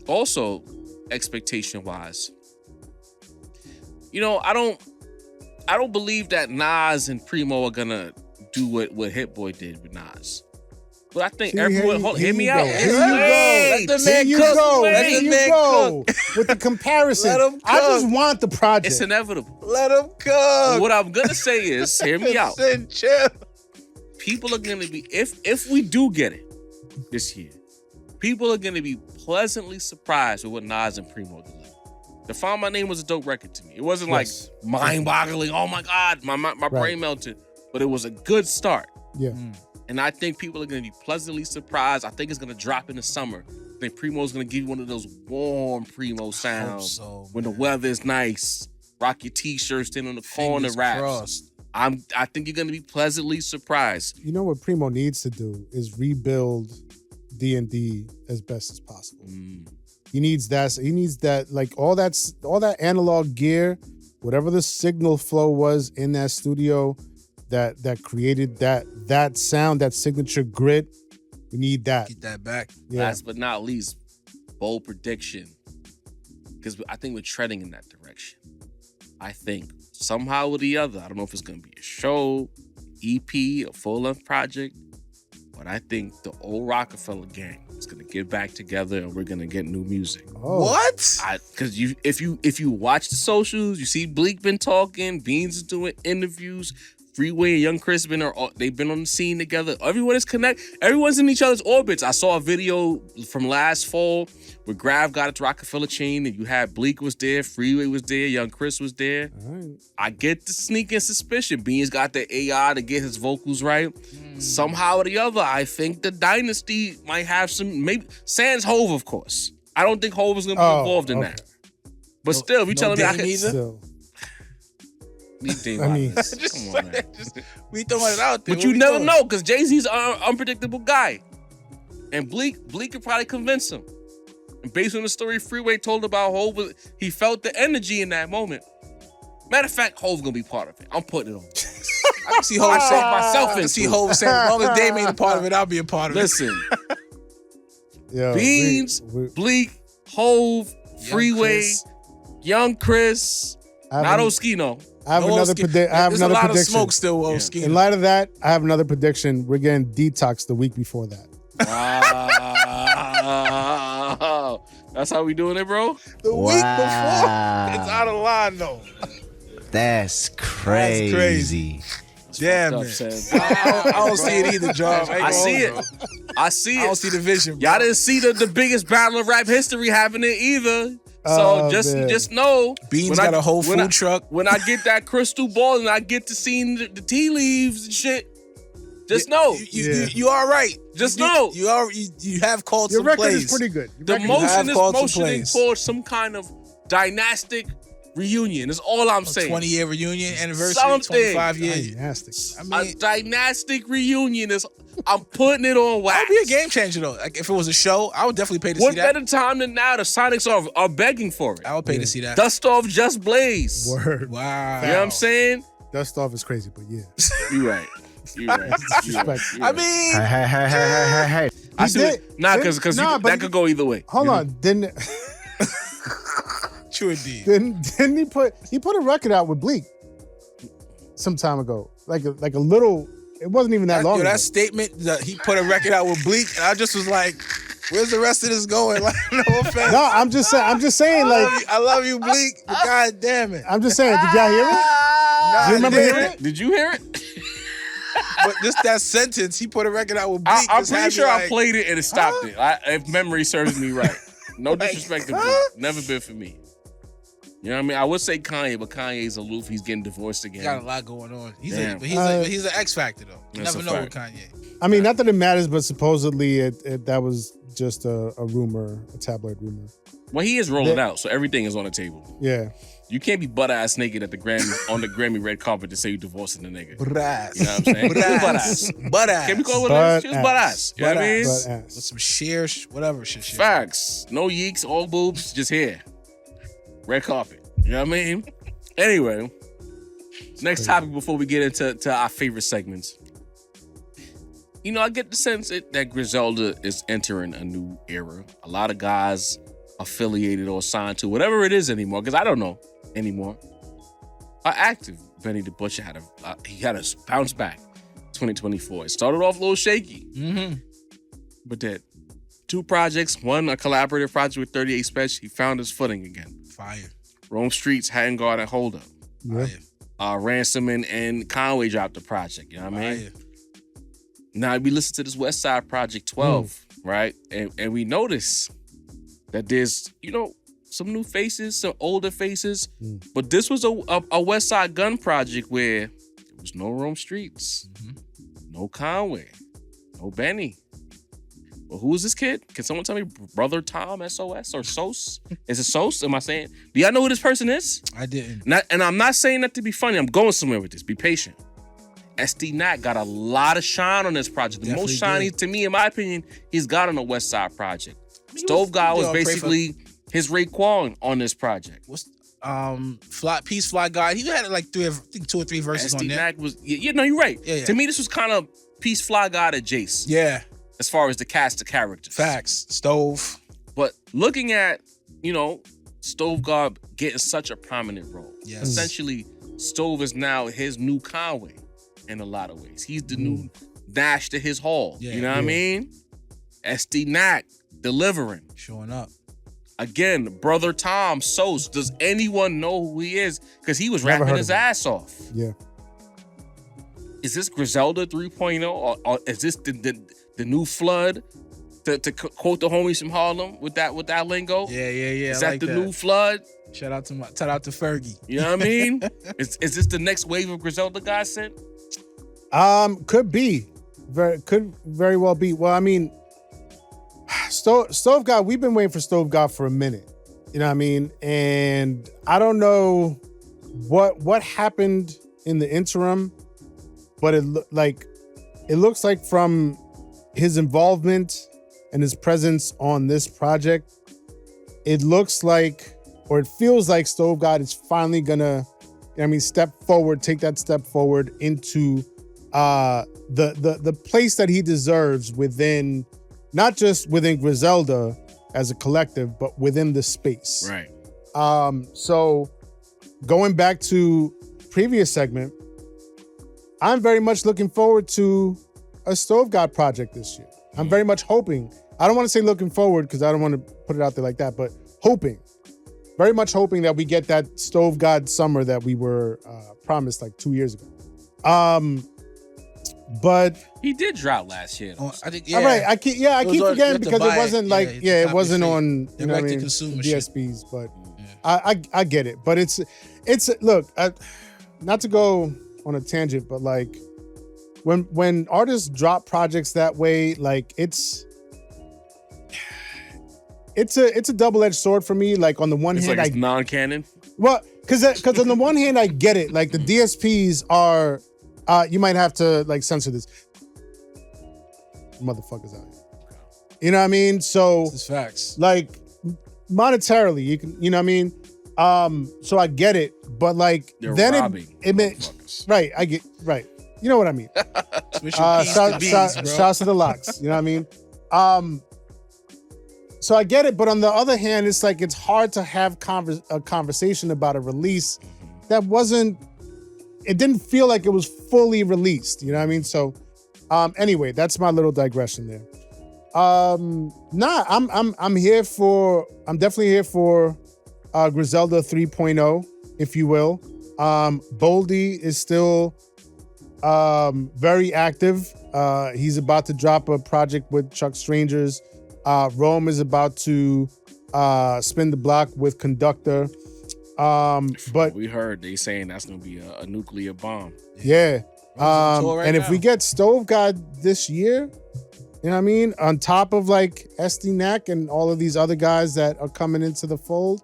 also, expectation-wise, I don't believe that Nas and Primo are gonna do what Hit Boy did with Nas. But I think everyone, hear me out. Let the man cook. Let the man cook. With the comparison, Let him cook. I just want the project. It's inevitable. Let him cook. What I'm gonna say is, hear me out. Chill. People are gonna be, if we do get it this year, people are gonna be pleasantly surprised with what Nas and Primo delivered. To Find My Name was a dope record to me. It wasn't like mind-boggling. Oh my God, my brain melted. But it was a good start. Yeah. And I think people are gonna be pleasantly surprised. I think it's gonna drop in the summer. I think Primo's gonna give you one of those warm Primo sounds when the weather is nice. Rock your t-shirts, stand on the corner raps. I think you're gonna be pleasantly surprised. You know what Primo needs to do is rebuild D&D as best as possible. He needs that. He needs that, like all that analog gear, whatever the signal flow was in that studio that created that sound, that signature grit. We need that. Get that back. Yeah. Last but not least, bold prediction. Because I think we're treading in that direction. I think somehow or the other, I don't know if it's going to be a show, EP, a full-length project, but I think the old Rockefeller gang is going to get back together and we're going to get new music. Oh. What? Because if you watch the socials, you see Bleak been talking, Beans is doing interviews, Freeway and Young Chris they've been on the scene together. Everyone is connected. Everyone's in each other's orbits. I saw a video from last fall where Grav got it to Rockefeller Chain and you had Bleak was there, Freeway was there, Young Chris was there. Right. I get the sneaking suspicion. Beans got the AI to get his vocals right. Somehow or the other, I think the Dynasty might have some, maybe sans Hove, of course. I don't think Hove is going to be involved in that. But still, if you telling me I can... Still. I mean, come on, man. We throwing it out there. But you never know, because Jay-Z's an unpredictable guy. And Bleak could probably convince him. And based on the story Freeway told about Hove, he felt the energy in that moment. Matter of fact, Hove's gonna be part of it. I'm putting it on. I can see Hove saying myself I can see Hove saying, as long as Dame ain't a part of it, I'll be a part of Listen, Yo, Beans, Bleak, Hove, Freeway, Young Chris, not Oskino. I have another prediction. There's a lot of smoke still, Oskino. In light of that, I have another prediction. We're getting Detox the week before that. Wow. That's how we doing it, bro? The week before? It's out of line, though. That's crazy. Damn it. I don't see it either, John. I see it. I see it. I don't see the vision, bro. Y'all didn't see the biggest battle of rap history happening either. So just know. Beans got a whole food truck. When I get that crystal ball and I get to see the tea leaves and shit, just know. You are right. Just know. You have called Your some record plays. is pretty good. The motion is motioning towards some kind of dynastic reunion. Is all I'm saying. 20-year reunion anniversary, Something. 25 years. Dynastic. I mean, A dynastic reunion is. I'm putting it on wax. that would be a game changer though. Like if it was a show, I would definitely pay to What see that. better time than now? The Sonics are begging for it. I would pay to see that. Dust off Just Blaze. Word. Wow. You know what I'm saying? Dust off is crazy, but yeah. You right. You right. Disrespect. I mean, Hey. I see. did- Nah, because but that could go either way. Hold on. Didn't true indeed. didn't he put a record out with Bleak some time ago? Like a little. It wasn't even that long ago. That statement that he put a record out with Bleak, and I just was like, "Where's the rest of this going?" Like, no offense. No, I'm just saying. Like, I love you, Bleak. But God damn it. I'm just saying. Did y'all hear it? Nah, You remember I hearing didn't. it? Did you hear it? But just that sentence, he put a record out with Bleak. I'm just pretty had me sure I like, played it and it stopped it. If memory serves me right. No disrespect to Bleak. Never been for me. You know what I mean? I would say Kanye, but Kanye's aloof. He's getting divorced again. He got a lot going on. He's Damn. he's an X factor though. You That's never a know fact. with Kanye. I mean, not that it matters, but supposedly that was just a rumor, a tabloid rumor. Well, he is rolling out, so everything is on the table. Yeah. You can't be butt-ass naked at the Grammy on the Grammy red carpet to say you divorcing the nigga. Brass. You know what I'm saying? Brass. Butt ass. Can't we call it what it is? She was butt-ass. You know what I mean? But With some sheer, whatever shit. Facts. No yeeks, all boobs, just here. Red carpet. You know what I mean? Anyway, next topic before we get into our favorite segments. You know, I get the sense that Griselda is entering a new era. A lot of guys affiliated or signed to whatever it is anymore, because I don't know anymore, are active. Benny the Butcher had a bounce back 2024. It started off a little shaky. Mm-hmm. But that 2 projects, one a collaborative project with 38 Special, he found his footing again. Fire. Rome Streets, Hadn't Guard, and Hold Up. yeah. Ransom and Conway dropped the project, you know what I mean? Now we listen to this West Side Project 12, right? And we notice that there's, you know, some new faces, some older faces, but this was a West Side Gun project where there was no Rome Streets, no Conway, no Benny. But who is this kid? Can someone tell me? Brother Tom, SOS or SOS? Is it SOS? Am I saying? Do y'all know who this person is? I didn't. And I'm not saying that to be funny. I'm going somewhere with this. Be patient. SD Knack got a lot of shine on this project. The Definitely most shiny, to me, in my opinion, he's got on the West Side project. Stove God was basically his Raekwon on this project. What's Peace Fly God? He had like 2 or 3 verses on SD there. Knack was, no, you're right. Yeah. To me, this was kind of Peace Fly God at Jace. Yeah. As far as the cast of characters. Facts. Stove. But looking at, Stove God getting such a prominent role. Yes. Essentially, Stove is now his new Conway in a lot of ways. He's the new Dash to his Hall. Yeah. You know what I mean? SD Knack delivering. Showing up. Again, Brother Tom, Sos. Does anyone know who he is? Because he was Never rapping heard his of him. ass off. Yeah. Is this Griselda 3.0? Or is this the new flood? To quote the homies from Harlem with that lingo? Yeah. Is I that like the new flood? Shout out to Fergie. You know what I mean? Is this the next wave of Griselda guys sent? Could be. Could very well be. Well, I mean, Stove God, we've been waiting for Stove God for a minute. You know what I mean? And I don't know what happened in the interim, but it looks like from his involvement and his presence on this project, it looks like, or it feels like Stove God is finally gonna, take that step forward into the place that he deserves within, not just within Griselda as a collective, but within the space. Right. So going back to previous segment, I'm very much looking forward to a Stove God project this year. I'm very much hoping. I don't want to say looking forward because I don't want to put it out there like that, but hoping. Very much hoping that we get that Stove God summer that we were promised like 2 years ago. But he did drop last year. Oh, I think, all right, I keep forgetting because it wasn't like it wasn't on direct to consumer DSPs, but I get it. But it's look, not to go on a tangent, but like when artists drop projects that way, like it's a double-edged sword for me. Like on the one hand, it's non-canon. Well, because on the one hand I get it. Like the DSPs are, you might have to like censor this. Motherfuckers out here. You know what I mean? So this is facts. Like monetarily, you can, you know what I mean? So I get it, but like They're then robbing it right. I get right. You know what I mean? Shouts to the locks. You know what I mean? So I get it, but on the other hand, it's like it's hard to have a conversation about a release that it didn't feel like it was fully released. You know what I mean? So anyway, that's my little digression there. I'm definitely here for Griselda 3.0, if you will. Boldy is still very active. He's about to drop a project with Chuck Strangers. Rome is about to spin the block with Conductor. But we heard they saying that's gonna be a nuclear bomb. Yeah. Right if we get Stove God this year, you know what I mean? On top of like SD Knack and all of these other guys that are coming into the fold,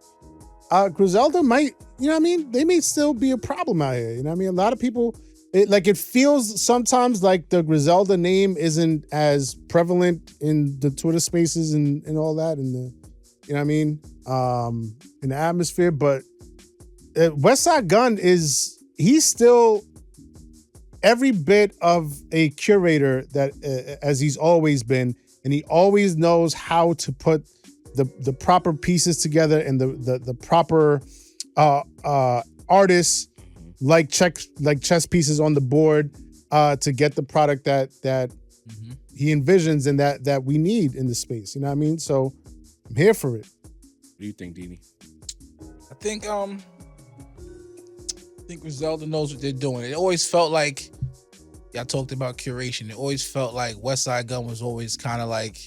Griselda might, you know what I mean? They may still be a problem out here. You know what I mean? A lot of people, it feels sometimes like the Griselda name isn't as prevalent in the Twitter spaces and all that, and the, you know what I mean? In the atmosphere, but Westside Gunn he's still every bit of a curator that as he's always been, and he always knows how to put the proper pieces together and the proper artists like chess pieces on the board to get the product that he envisions and that we need in the space. You know what I mean? So I'm here for it. What do you think, Dini? I think Griselda knows what they're doing. It always felt like, y'all talked about curation. It always felt like Westside Gunn was always kind of like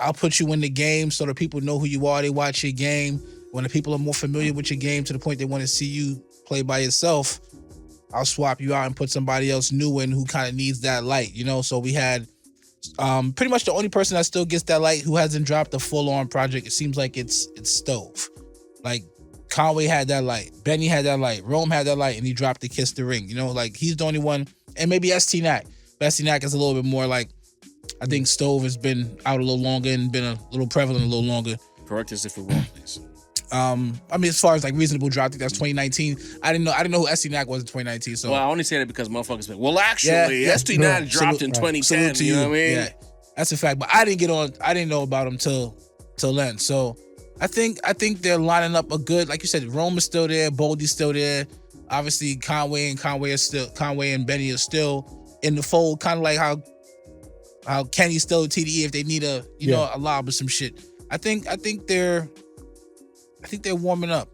I'll put you in the game so that people know who you are. They watch your game. When the people are more familiar with your game to the point they want to see you play by yourself, I'll swap you out and put somebody else new in who kind of needs that light, you know? So we had Pretty much the only person that still gets that light who hasn't dropped a full-on project, it seems like it's Stove. Like Conway had that light, Benny had that light, Rome had that light, and he dropped the Kiss the Ring. You know, like he's the only one, and maybe ST Nack. But ST Nack is a little bit more like, I think Stove has been out a little longer and been a little prevalent a little longer. Correct us if we're wrong, please. I mean, as far as like reasonable drop, I think that's 2019. I didn't know who ST Nack was in 2019. So well, I only say that because motherfuckers been, well, actually, ST Nack dropped in 2010. You know what I mean? Yeah, that's a fact. But I didn't know about him till then. So I think they're lining up a good, like you said, Rome is still there, Boldy's still there. Obviously, Conway and Benny are still in the fold, kind of like how Kenny's still TDE if they need a lob or some shit. I think they're warming up.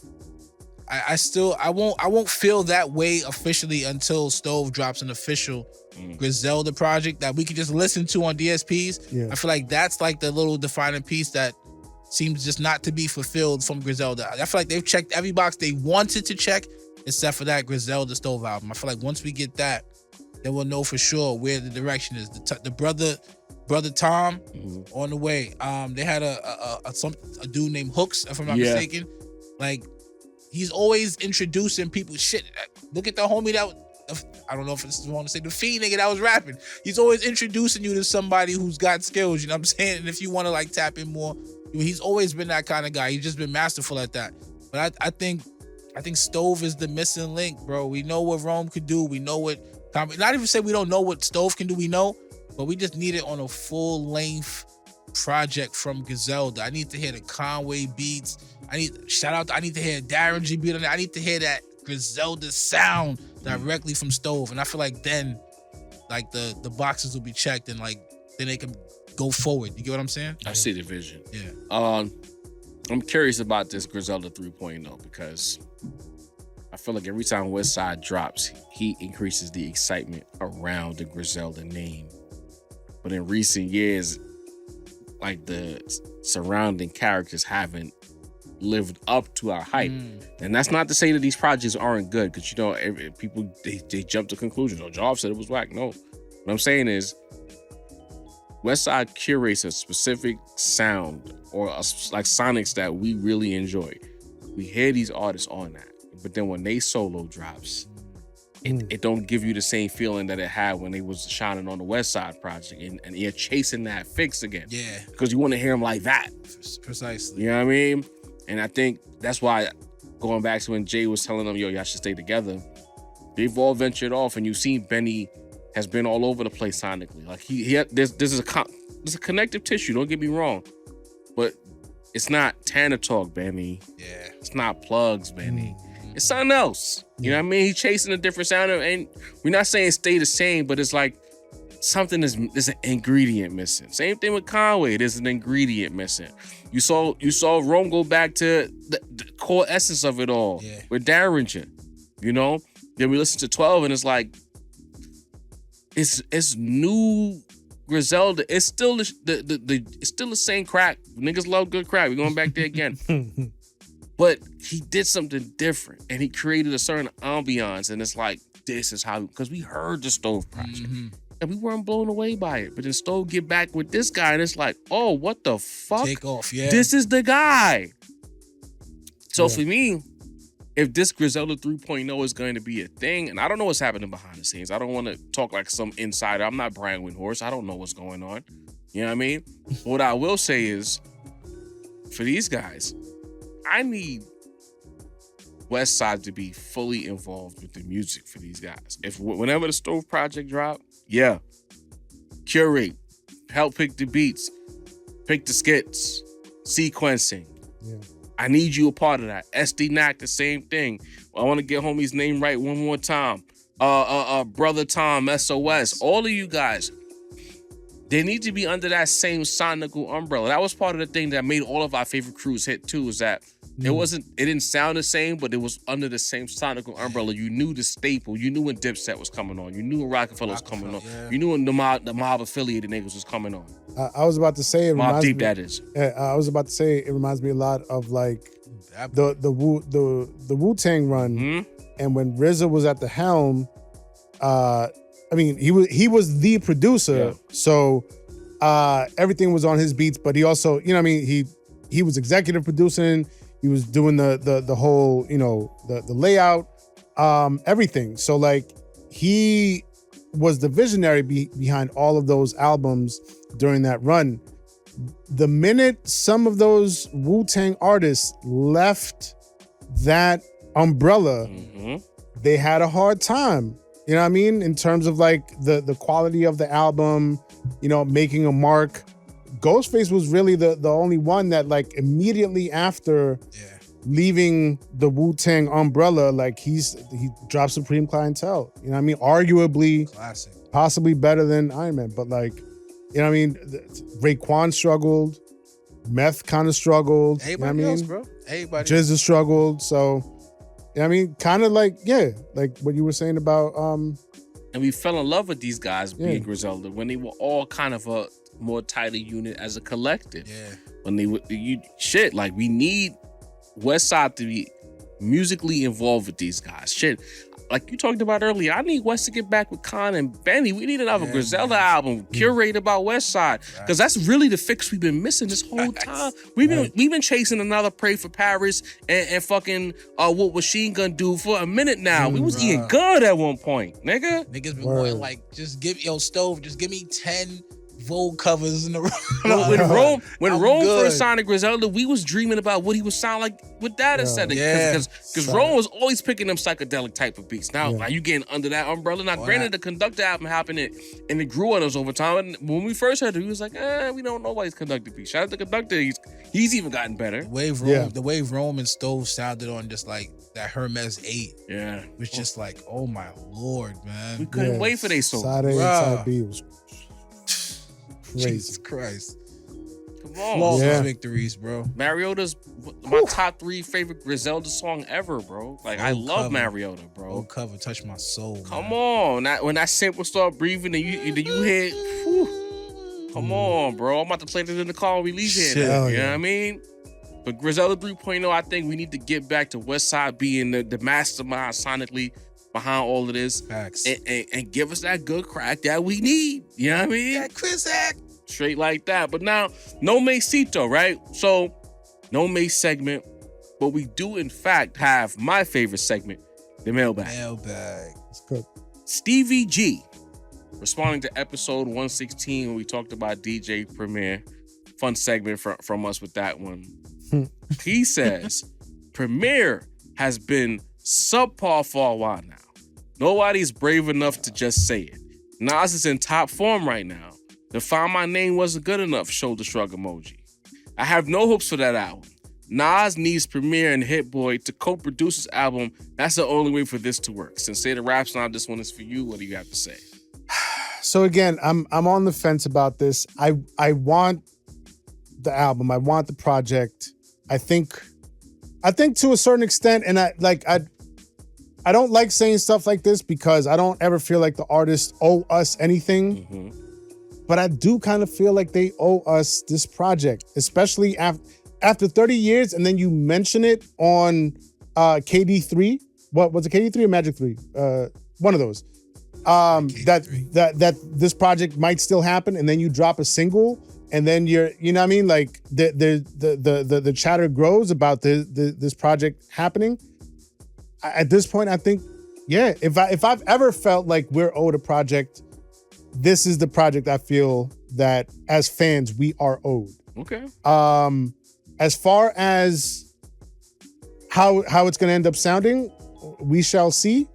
I won't feel that way officially until Stove drops an official Griselda project that we can just listen to on DSPs. Yeah. I feel like that's like the little defining piece that seems just not to be fulfilled from Griselda. I feel like they've checked every box they wanted to check except for that Griselda Stove album. I feel like once we get that, then we'll know for sure where the direction is. The brother Tom on the way. They had a dude named Hooks, if I'm not mistaken. Like he's always introducing people. Shit, look at the homie I don't know if it's wrong to say the Fiend nigga that was rapping. He's always introducing you to somebody who's got skills. You know what I'm saying? And if you want to like tap in more, he's always been that kind of guy. He's just been masterful at that. But I think Stove is the missing link, bro. We know what Rome could do. We know what. Not even say we don't know what Stove can do. We know. But we just need it on a full-length project from Griselda. I need to hear the Conway beats. I need to hear Darren G beat on it. I need to hear that Griselda sound directly from Stove. And I feel like then, like the boxes will be checked and like then they can go forward. You get what I'm saying? I see the vision. Yeah. I'm curious about this Griselda 3.0 because I feel like every time Westside drops, he increases the excitement around the Griselda name. But in recent years, like the surrounding characters haven't lived up to our hype. And that's not to say that these projects aren't good, because people they jump to conclusions. Oh, Job said it was whack. No. What I'm saying is Westside curates a specific sound or like sonics that we really enjoy. We hear these artists on that. But then when they solo drops, it don't give you the same feeling that it had when they was shining on the West Side project, and you're chasing that fix again. Yeah, because you want to hear them like that. Precisely. You know what I mean? And I think that's why, going back to when Jay was telling them, yo, y'all should stay together, they've all ventured off, and you've seen Benny has been all over the place sonically. Like there's a connective tissue. Don't get me wrong, but it's not Tanner Talk, Benny. Yeah, it's not Plugs, Benny. It's something else. You know what I mean? He's chasing a different sound, and we're not saying stay the same, but it's like there's an ingredient missing. Same thing with Conway. There's an ingredient missing. You saw Rome go back to the core essence of it all with Derringer. You know? Then we listen to 12, and it's like it's new Griselda. It's still it's still the same crack. Niggas love good crack. We're going back there again. But he did something different, and he created a certain ambiance, and it's like, this is how, because we heard the Stove project, and we weren't blown away by it. But then Stove get back with this guy, and it's like, oh, what the fuck? Take off, yeah. This is the guy. So for me, if this Griselda 3.0 is going to be a thing, and I don't know what's happening behind the scenes. I don't want to talk like some insider. I'm not Brian Windhorst. I don't know what's going on. You know what I mean? But what I will say is, for these guys, I need Westside to be fully involved with the music for these guys. Whenever the Stove project drop, curate, help pick the beats, pick the skits, sequencing. Yeah. I need you a part of that. SD Knack, the same thing. I want to get homie's name right one more time. Brother Tom, SOS, all of you guys. They need to be under that same sonical umbrella. That was part of the thing that made all of our favorite crews hit too, is that it didn't sound the same, but it was under the same sonical umbrella. You knew the staple. You knew when Dipset was coming on. You knew when Rockefeller was coming on. Yeah. You knew when the mob affiliated niggas was coming on. I was about to say it reminds Mob Deep, me, that is. I was about to say it reminds me a lot of like the Wu-Tang run, and when RZA was at the helm. I mean, he was the producer, so Everything was on his beats, but he also, you know what I mean, he was executive producing, he was doing the whole, you know, the layout, everything. So like he was the visionary behind all of those albums during that run. The minute some of those Wu-Tang artists left that umbrella, they had a hard time. You know what I mean? In terms of like the quality of the album, you know, making a mark. Ghostface was really the only one that like immediately after leaving the Wu-Tang umbrella, like he dropped Supreme Clientele. You know what I mean? Arguably Classic. Possibly better than Iron Man, but like, you know what I mean? Raekwon struggled, Meth kind of struggled. Everybody else, bro. Everybody. Jizza struggled. So, you know what I mean? Kind of like, yeah, like what you were saying about and we fell in love with these guys being Griselda when they were all kind of a more tighter unit as a collective. Yeah. When they were like we need Westside to be musically involved with these guys. Shit. Like you talked about earlier, I need West to get back with Khan and Benny. We need another Griselda album curated by Westside, because that's really the fix we've been missing this whole time. We've been chasing another Pray for Paris and fucking what Machine Gun do for a minute now. We was eating good at one point, nigga. Niggas been wanting like just give me 10 Vogue covers in a row. When Rome first signed to Griselda, we was dreaming about what he would sound like with that aesthetic. Because Rome was always picking them psychedelic type of beats. Now, are you getting under that umbrella? Now, granted, the Conductor album happened and it grew on us over time. And when we first heard it, we was like, we don't know why he's Conductor beats. Shout out to Conductor. He's even gotten better. The way Rome and Stove sounded on just like that Hermes 8. Yeah. Was just like, oh my Lord, man. We couldn't wait for they soul. Side A and Side B was crazy. Jesus Christ. Come on. Flawless victories, bro. Mariota's my top 3 favorite Griselda song ever, bro. Like, I love Mariota, bro. Old cover touched my soul. Come on. When that sample start breathing and you hit, come on, bro. I'm about to play this in the car when we leave here. Now, you know what I mean? But Griselda 3.0, I think we need to get back to Westside being the mastermind sonically behind all of this. Facts. And give us that good crack that we need. You know what I mean? That Chris act. Straight like that. But now, no Macito, right? So, no Mace segment. But we do, in fact, have my favorite segment, the Mailbag. Mailbag. It's good. Stevie G, responding to episode 116 when we talked about DJ Premier. Fun segment from us with that one. He says, Premier has been subpar for a while now. Nobody's brave enough to just say it. Nas is in top form right now. To Find My Name wasn't good enough, shoulder shrug emoji. I have no hopes for that album. Nas needs Premier and Hit Boy to co-produce his album. That's the only way for this to work. Since Say the Rap's Not, this one is for you. What do you have to say? So again, I'm on the fence about this. I want the album. I want the project. I think to a certain extent, and I don't like saying stuff like this because I don't ever feel like the artists owe us anything. But I do kind of feel like they owe us this project, especially after 30 years, and then you mention it on KD3. What was it, KD3 or Magic 3? One of those. That this project might still happen, and then you drop a single, and then you know what I mean? Like the chatter grows about this project happening. At this point, I think, yeah, if I've ever felt like we're owed a project, this is the project I feel that as fans we are owed. Okay. As far as how it's going to end up sounding, we shall see.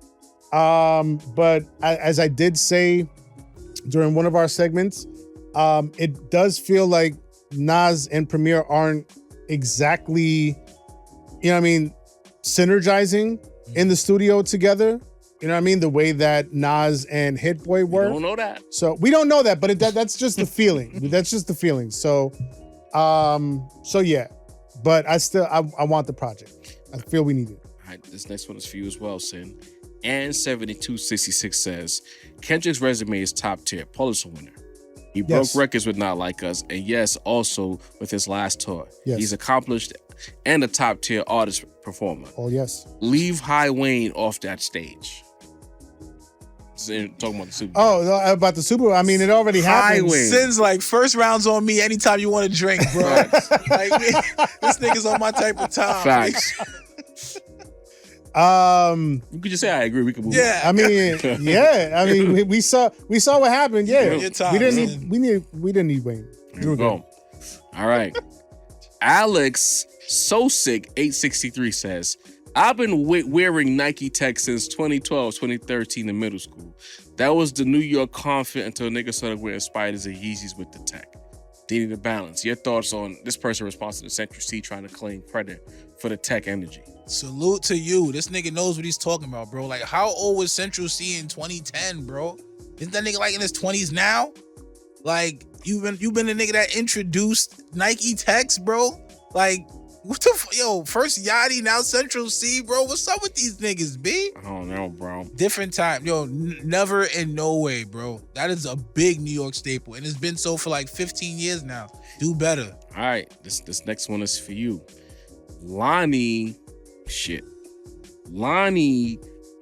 But as I did say during one of our segments, it does feel like Nas and Premier aren't exactly, you know what I mean, synergizing in the studio together. You know what I mean? The way that Nas and Hit Boy were. We don't know that. So we don't know that, but that's just the feeling. That's just the feeling. So yeah. But I want the project. I feel we need it. All right, this next one is for you as well, Sin. And 7266 says, Kendrick's resume is top tier, Pulitzer winner. He broke records with Not Like Us, and yes, also with his last tour. Yes. He's accomplished and a top tier artist performer. Oh yes. Leave High Wayne off that stage. Talking about the Super Bowl. Oh, about the Super Bowl. I mean, it already happened. Highway. Sin's like first round's on me anytime you want to drink, bro. Like, this nigga's on my type of time. Facts. You could just say I agree. We can move. Yeah. I mean, yeah. I mean, we saw what happened. Yeah, Your time, we didn't need Wayne. Here we go. All right. Alex Sosick 863 says, I've been wearing Nike Tech since 2012, 2013 in middle school. That was the New York Confident until niggas started wearing Spiders and Yeezys with the Tech. They need a balance. Your thoughts on this person responsible to Central C trying to claim credit for the Tech energy? Salute to you. This nigga knows what he's talking about, bro. Like, how old was Central C in 2010, bro? Isn't that nigga like in his 20s now? Like, you've been the nigga that introduced Nike Techs, bro. Like, what the first Yachty, now Central C, bro. What's up with these niggas, B? I don't know, bro. Different time. Never in no way, bro. That is a big New York staple. And it's been so for like 15 years now. Do better. All right. This next one is for you. Lonnie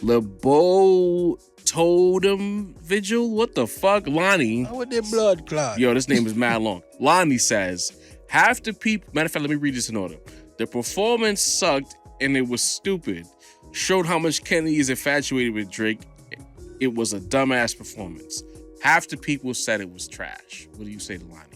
LeBeau Totem Vigil? What the fuck? Lonnie. How with their blood clot? Yo, this name is mad long. Lonnie says, half the people, matter of fact, let me read this in order. The performance sucked and it was stupid. Showed how much Kenny is infatuated with Drake. It was a dumbass performance. Half the people said it was trash. What do you say to Lonnie?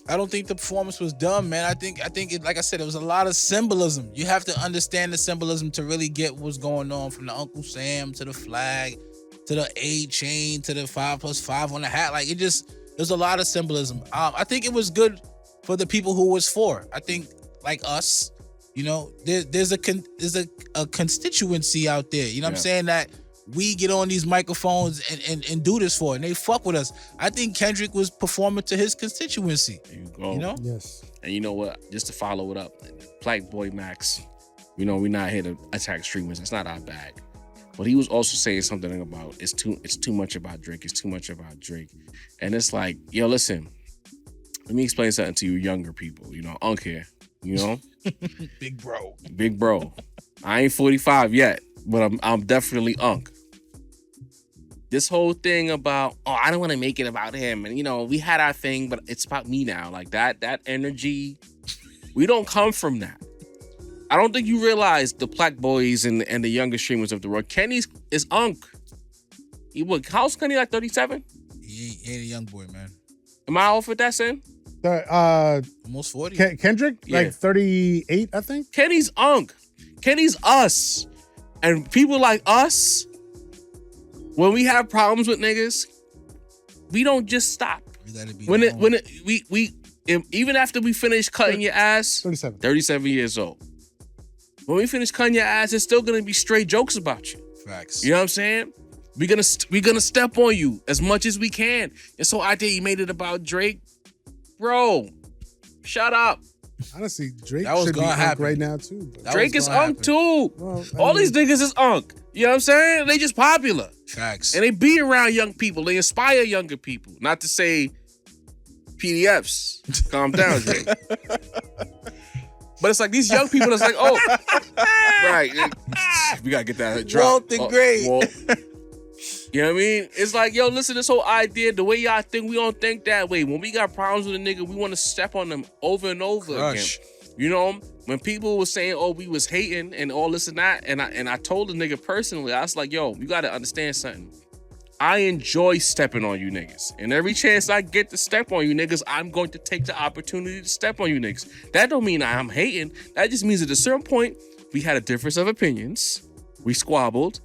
I don't think the performance was dumb, man. I think it, like I said, it was a lot of symbolism. You have to understand the symbolism to really get what's going on, from the Uncle Sam to the flag to the A chain to the 5+5 on the hat. Like, there's a lot of symbolism. I think it was good for the people who was for. I think, like us, there's a constituency out there. You know what I'm saying, that we get on these microphones and do this for, and they fuck with us. I think Kendrick was performing to his constituency. There you go. Yes. And you know what? Just to follow it up, Black Boy Max, we're not here to attack streamers. That's not our bag. But he was also saying something about it's too much about Drake. It's too much about Drake. And it's like, yo, listen, let me explain something to you younger people. Unk here, Big bro. Big bro. I ain't 45 yet, but I'm definitely Unk. This whole thing about, I don't want to make it about him. And, we had our thing, but it's about me now. Like that energy, we don't come from that. I don't think you realize the Black Boys and the younger streamers of the world. Kenny is Unk. How's Kenny, like 37? He ain't a young boy, man. Am I off with that, Sin? Almost 40. Kendrick, Yeah. like 38, I think. Kenny's Unk. Kenny's us. And people like us, when we have problems with niggas, we don't just stop. Even after we finish cutting your ass, 37 years old. When we finish cutting your ass, it's still gonna be straight jokes about you. Facts. You know what I'm saying? We're gonna step on you as much as we can. And so I think he made it about Drake. Bro, shut up. Honestly, Drake That was should be gonna Unk happen. right now too. But Drake is Unk too. Well, All these niggas is Unk. You know what I'm saying? They just popular. Facts. And they be around young people. They inspire younger people. Not to say PDFs. Calm down, Drake. But it's like these young people that's like, oh, right. We gotta get that drop. Walt the Great. You know what I mean? It's like, yo, listen, this whole idea, the way y'all think, we don't think that way. When we got problems with a nigga, we want to step on them over and over again. When people were saying, oh, we was hating and all this and that, and I told the nigga personally, I was like, yo, you gotta understand something. I enjoy stepping on you niggas. And every chance I get to step on you niggas, I'm going to take the opportunity to step on you niggas. That don't mean I'm hating. That just means at a certain point, we had a difference of opinions. We squabbled.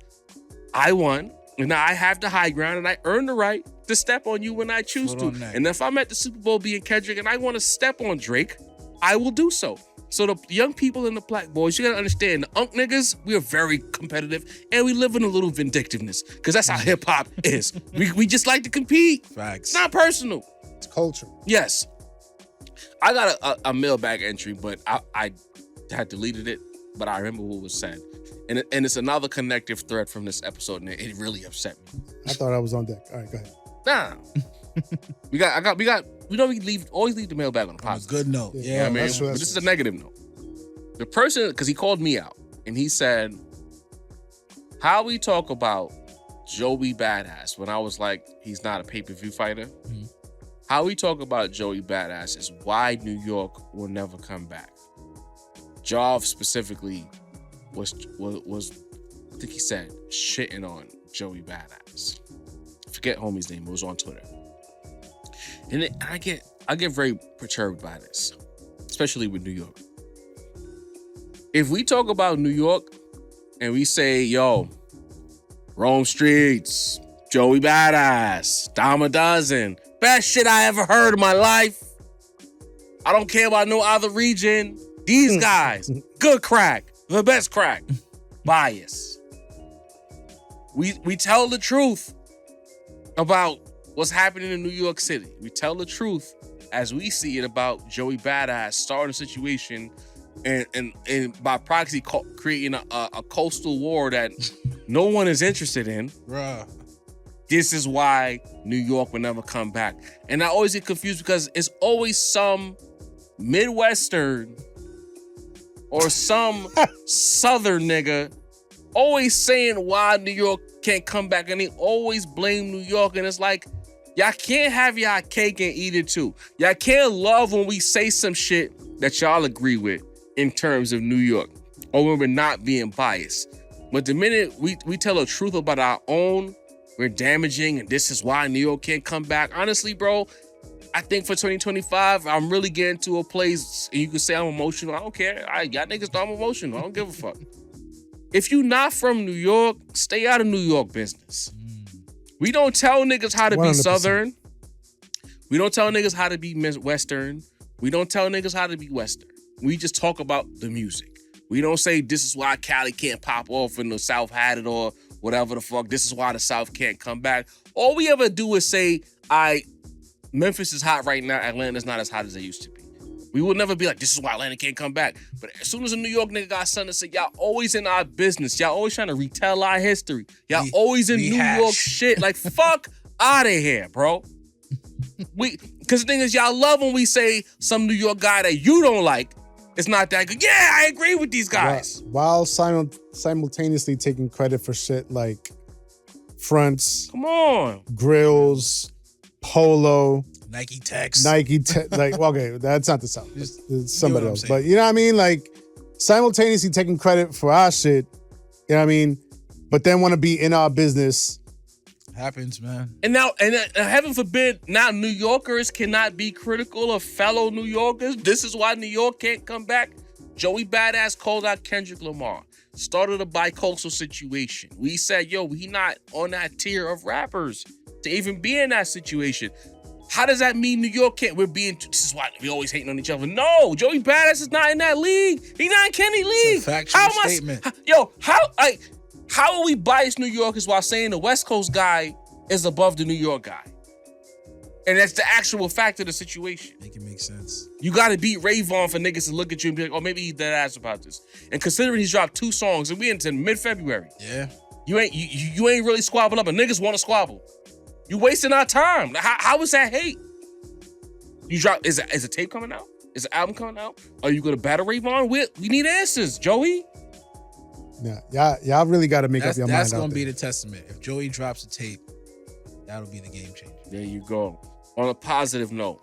I won. And now I have the high ground and I earn the right to step on you when I choose to. And if I'm at the Super Bowl being Kendrick and I want to step on Drake, I will do so. So the young people and the Black Boys, you gotta understand, the Unk niggas, we are very competitive and we live in a little vindictiveness because that's how hip hop is. We just like to compete. Facts. It's not personal. It's culture. Yes. I got a mailbag entry, but I had deleted it, but I remember what was said. And it's another connective thread from this episode, and it really upset me. I thought I was on deck. All right, go ahead. Nah. we always leave the mailbag on the podcast. Good note. Yeah, You know what I mean? that's true, But that's this is true. a negative note. The person, because he called me out, and he said, how we talk about Joey Badass when I was like, he's not a pay-per-view fighter. How we talk about Joey Badass is why New York will never come back. Jov specifically was I think he said shitting on Joey Badass. Forget homie's name. It was on Twitter. And I get very perturbed by this, especially with New York. If we talk about New York and we say, yo, Rome Streets, Joey Badass, Dime a Dozen, best shit I ever heard in my life. I don't care about no other region. These guys, good crack, the best crack. Bias. We tell the truth about what's happening in New York City. We tell the truth as we see it about Joey Badass starting a situation and by proxy creating a coastal war that no one is interested in. Bruh. This is why New York will never come back. And I always get confused because it's always some Midwestern or some Southern nigga always saying why New York can't come back, and they always blame New York, and it's like, y'all can't have y'all cake and eat it too. Y'all can't love when we say some shit that y'all agree with in terms of New York, or when we're not being biased. But the minute we tell the truth about our own, we're damaging, and this is why New York can't come back. Honestly, bro, I think for 2025, I'm really getting to a place, and you can say I'm emotional. I don't care. Y'all niggas know I'm emotional. I don't give a fuck. If you not from New York, stay out of New York business. We don't tell niggas how to 100%. be Southern. We don't tell niggas how to be Western. We don't tell niggas how to be Western. We just talk about the music. We don't say this is why Cali can't pop off and the South had it or whatever the fuck. This is why the South can't come back. All we ever do is say, Memphis is hot right now. Atlanta's not as hot as they used to be. We will never be like, this is why Atlanta can't come back. But as soon as a New York nigga got something to say, y'all always in our business. Y'all always trying to retell our history. Y'all always in New York shit. Like, fuck out of here, bro. Because the thing is, y'all love when we say some New York guy that you don't like, it's not that good. Yeah, I agree with these guys. While simultaneously taking credit for shit like fronts, Come on. grills, polo, Nike Tex. like, okay, that's not the South. It's somebody what I'm else. saying. But you know what I mean? Like, simultaneously taking credit for our shit, you know what I mean? But then want to be in our business. Happens, man. And now, heaven forbid, now New Yorkers cannot be critical of fellow New Yorkers. This is why New York can't come back. Joey Badass called out Kendrick Lamar. Started a bi-coastal situation. We said, yo, he not on that tier of rappers to even be in that situation. How does that mean New York can't? This is why we always hating on each other. No, Joey Badass is not in that league. He's not in Kenny League. It's a factual statement. How are we biased New Yorkers while saying the West Coast guy is above the New York guy? And that's the actual fact of the situation. Make it make sense. You got to beat Ray Vaughn for niggas to look at you and be like, oh, maybe he's dead ass about this. And considering he's dropped 2 songs and we into mid-February, Yeah. you ain't really squabble up, and niggas want to squabble. You wasting our time. How is that hate? You drop is a tape coming out? Is an album coming out? Are you gonna battle Ray Vaughn? We need answers, Joey. Yeah, y'all really got to make up your mind. That's out gonna be there. the testament. If Joey drops a tape, that'll be the game changer. There you go. On a positive note,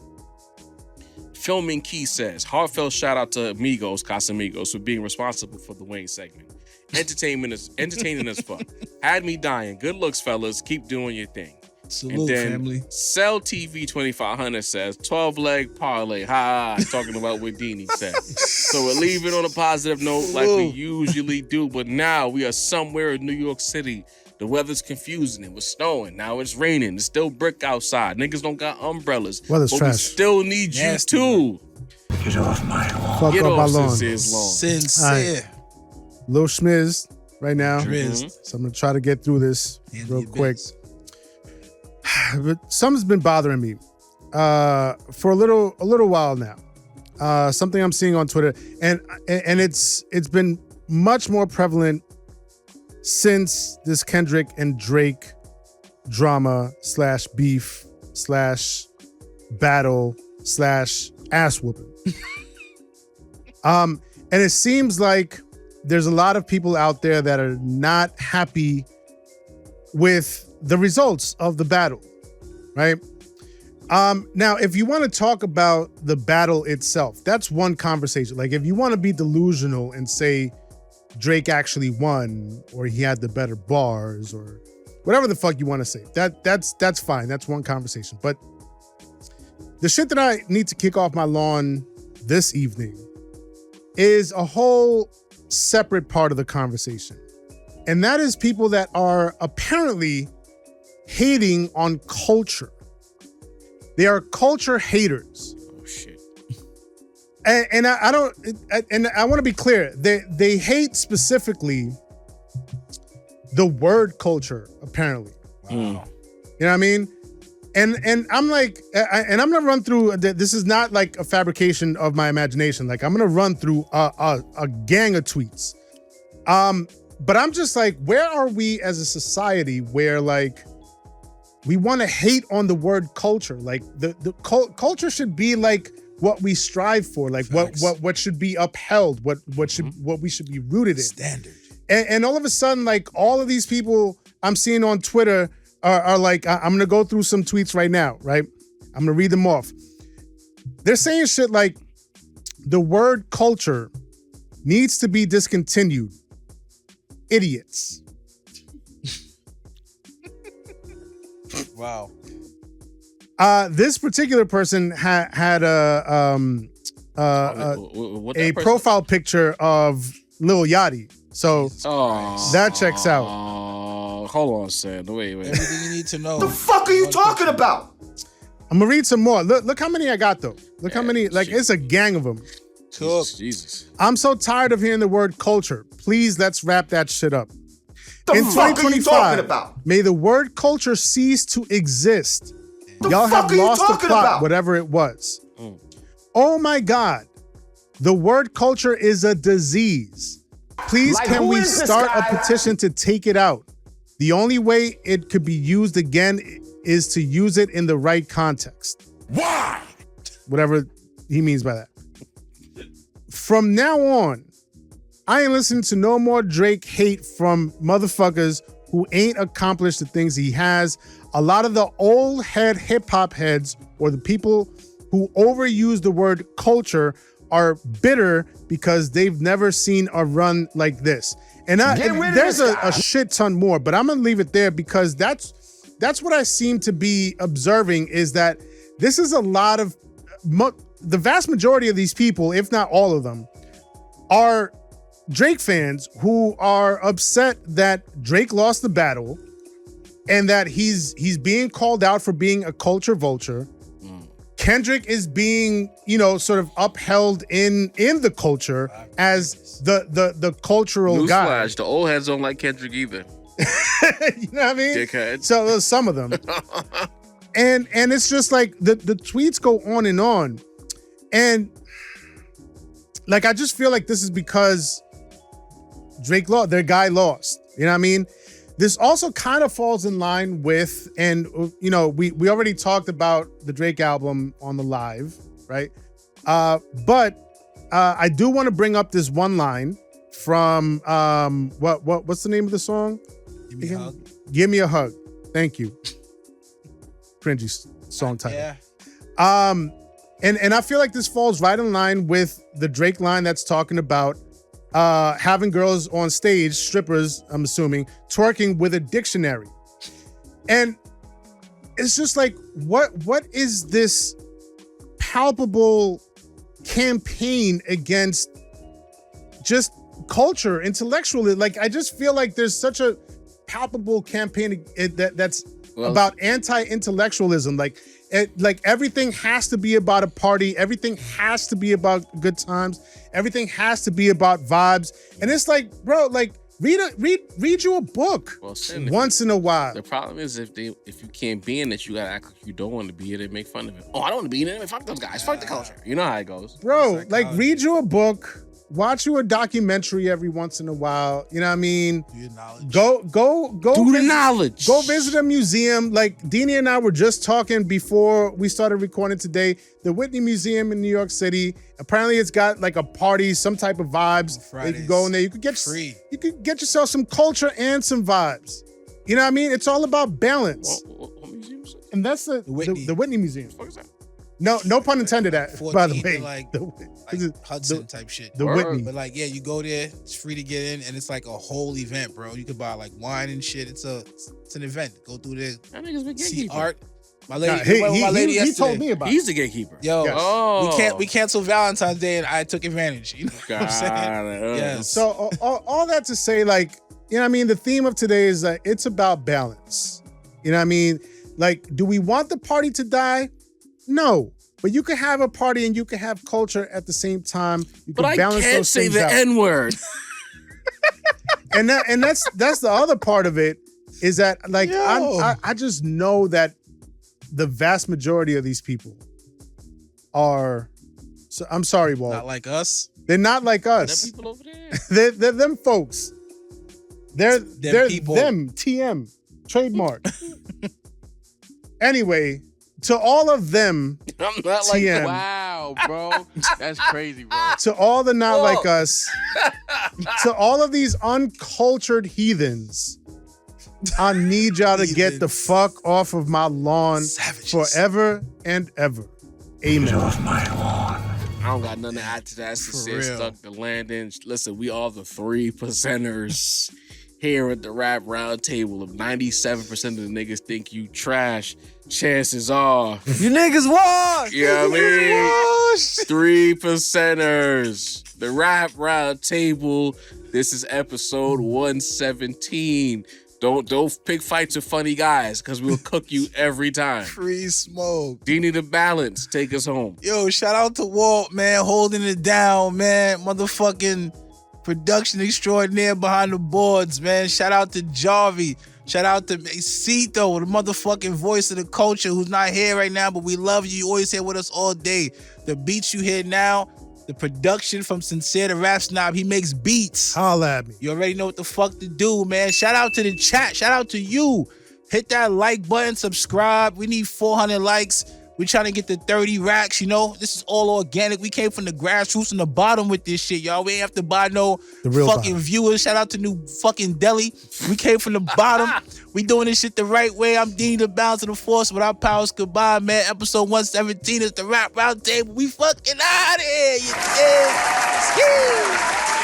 Filming Key says, heartfelt shout out to Casamigos, for being responsible for the Wayne segment. Entertaining as fuck. Had me dying. Good looks, fellas. Keep doing your thing. Salute, And then family. Cell TV 2500 says 12-leg parlay. Ha, talking about what Deanie said. So we'll leave it on a positive note like we usually do. But now we are somewhere in New York City. The weather's confusing. It was snowing. Now it's raining. It's still brick outside. Niggas don't got umbrellas. Weather's but trash. we still need Nasty, you too. Get off my lawn. Fuck Get off my off lawn. Sincere's lawn. Sincere. Lil Schmiz right now. Drizzt. So I'm going to try to get through this Handle real your quick. business. But something's been bothering me for a little while now. Something I'm seeing on Twitter, and it's been much more prevalent since this Kendrick and Drake drama / beef / battle / ass whooping. And it seems like there's a lot of people out there that are not happy with the results of the battle, right? Now, if you want to talk about the battle itself, that's one conversation. Like, if you want to be delusional and say Drake actually won, or he had the better bars, or whatever the fuck you want to say, that's fine. That's one conversation. But the shit that I need to kick off my lawn this evening is a whole separate part of the conversation. And that is people that are apparently hating on culture. They are culture haters. Oh shit! And I don't. And I want to be clear. They hate specifically the word culture. Apparently, Wow. you know what I mean. And I'm like, and I'm gonna run through. This is not like a fabrication of my imagination. Like, I'm gonna run through a gang of tweets. But I'm just like, where are we as a society where like we want to hate on the word culture? Like the culture should be like what we strive for, like what should be upheld, what we should be rooted in. Standard. And all of a sudden, like all of these people I'm seeing on Twitter are like, I'm gonna go through some tweets right now, right? I'm gonna read them off. They're saying shit like the word culture needs to be discontinued. Idiots. Wow. This particular person had a profile picture of Lil Yachty, so that checks out. Hold on, Sam. Wait. Everything you need to know. The fuck are you talking about? I'm gonna read some more. Look how many I got though. Look how many. Like, it's a gang of them. Jesus. I'm so tired of hearing the word culture. Please, let's wrap that shit up. The fuck are you talking about? May the word culture cease to exist. The Y'all fuck have are you lost the talking plot, about? whatever it was. Oh my God. The word culture is a disease. Please, Like, can who we is this start guy? a petition to take it out? The only way it could be used again is to use it in the right context. Why? Whatever he means by that. From now on, I ain't listening to no more Drake hate from motherfuckers who ain't accomplished the things he has. A lot of the old head hip hop heads, or the people who overuse the word culture, are bitter because they've never seen a run like this. And there's a shit ton more, but I'm gonna leave it there because that's what I seem to be observing, is that this is a lot of the vast majority of these people, if not all of them, are Drake fans who are upset that Drake lost the battle and that he's being called out for being a culture vulture. Kendrick is being, sort of upheld in the culture as the cultural guy. Newsflash, the old heads don't like Kendrick either. You know what I mean? Dickhead. So some of them. and it's just like the tweets go on. And like, I just feel like this is because Drake lost, their guy lost. You know what I mean? This also kind of falls in line with, and we already talked about the Drake album on the live, right? But I do want to bring up this one line from what's the name of the song? Give me a hug. Give Me a Hug. Thank you. Cringy song title. Yeah. And I feel like this falls right in line with the Drake line that's talking about having girls on stage, strippers, I'm assuming, twerking with a dictionary. And it's just like, what is this palpable campaign against just culture, intellectually? Like, I just feel like there's such a palpable campaign that's about anti-intellectualism. Like everything has to be about a party. Everything has to be about good times. Everything has to be about vibes. And it's like, bro, like read you a book once in a while. The problem is if you can't be in it, you gotta act like you don't want to be in it, make fun of it. Oh, I don't want to be in it. Fuck those guys. Fuck the culture. You know how it goes. Bro, like read you a book, watch you a documentary every once in a while. You know what I mean? Do your knowledge. Go Do the knowledge. Go visit a museum. Like Deanie and I were just talking before we started recording today. The Whitney Museum in New York City. Apparently it's got like a party, some type of vibes. You can go in there. You could get yourself some culture and some vibes. You know what I mean? It's all about balance. What museum is it? And that's the Whitney Museum. What is that? No pun intended. By the 14th way, and, like the Hudson type shit. Whitney. But like, yeah, you go there. It's free to get in, and it's like a whole event, bro. You could buy like wine and shit. It's an event. Go through there. That nigga's been See gatekeeper. art. My lady, He yesterday. told me about it. He's the gatekeeper. Yo, Yes. we canceled Valentine's Day, and I took advantage. You know what I'm saying? Yes. So all that to say, like, you know what I mean? The theme of today is that it's about balance. You know what I mean? Like, do we want the party to die? No. But you can have a party and you can have culture at the same time. You can But I balance can't those say things the out. N-word. And that's the other part of it is that, like, I just know that the vast majority of these people are. So I'm sorry, Walt. Not like us. They're not like There us. people over there. They're them folks. They're people. them TM trademark. Anyway, to all of them, I'm not like, TM. wow, bro. That's crazy, bro. to all the not Whoa. like us, to all of these uncultured heathens, I need y'all to get the fuck off of my lawn Savages. forever and ever. Amen. I don't got nothing to add to that. It's For just said real. stuck the landing. Listen, we are the 3%ers here at the Rap Round Table. If 97% of the niggas think you trash, chances are, You niggas washed. you know what I mean? 3%ers. The Rap Round Table. This is episode 117. Don't pick fights with funny guys, because we'll cook you every time. Free smoke. Dini the Balance, take us home. Yo, shout out to Walt, man, holding it down, man. Motherfucking production extraordinaire behind the boards, man. Shout out to Jarvie. Shout out to Cito, the motherfucking voice of the culture, who's not here right now, but we love you. You always here with us all day. The beats you hear now, the production from Sincere the Rap Snob, he makes beats. Holla at me. You already know what the fuck to do, man. Shout out to the chat. Shout out to you. Hit that like button, subscribe. We need 400 likes. We trying to get to 30 racks, you know? This is all organic. We came from the grassroots and the bottom with this shit, y'all. We ain't have to buy no The real fucking bottom. viewers. Shout out to New fucking Delhi. We came from the bottom. We doing this shit the right way. I'm Dean the Balance of the Force. With our powers combined, man. Episode 117 is the Rap Round Table. We fucking out of here, you dig? Ski.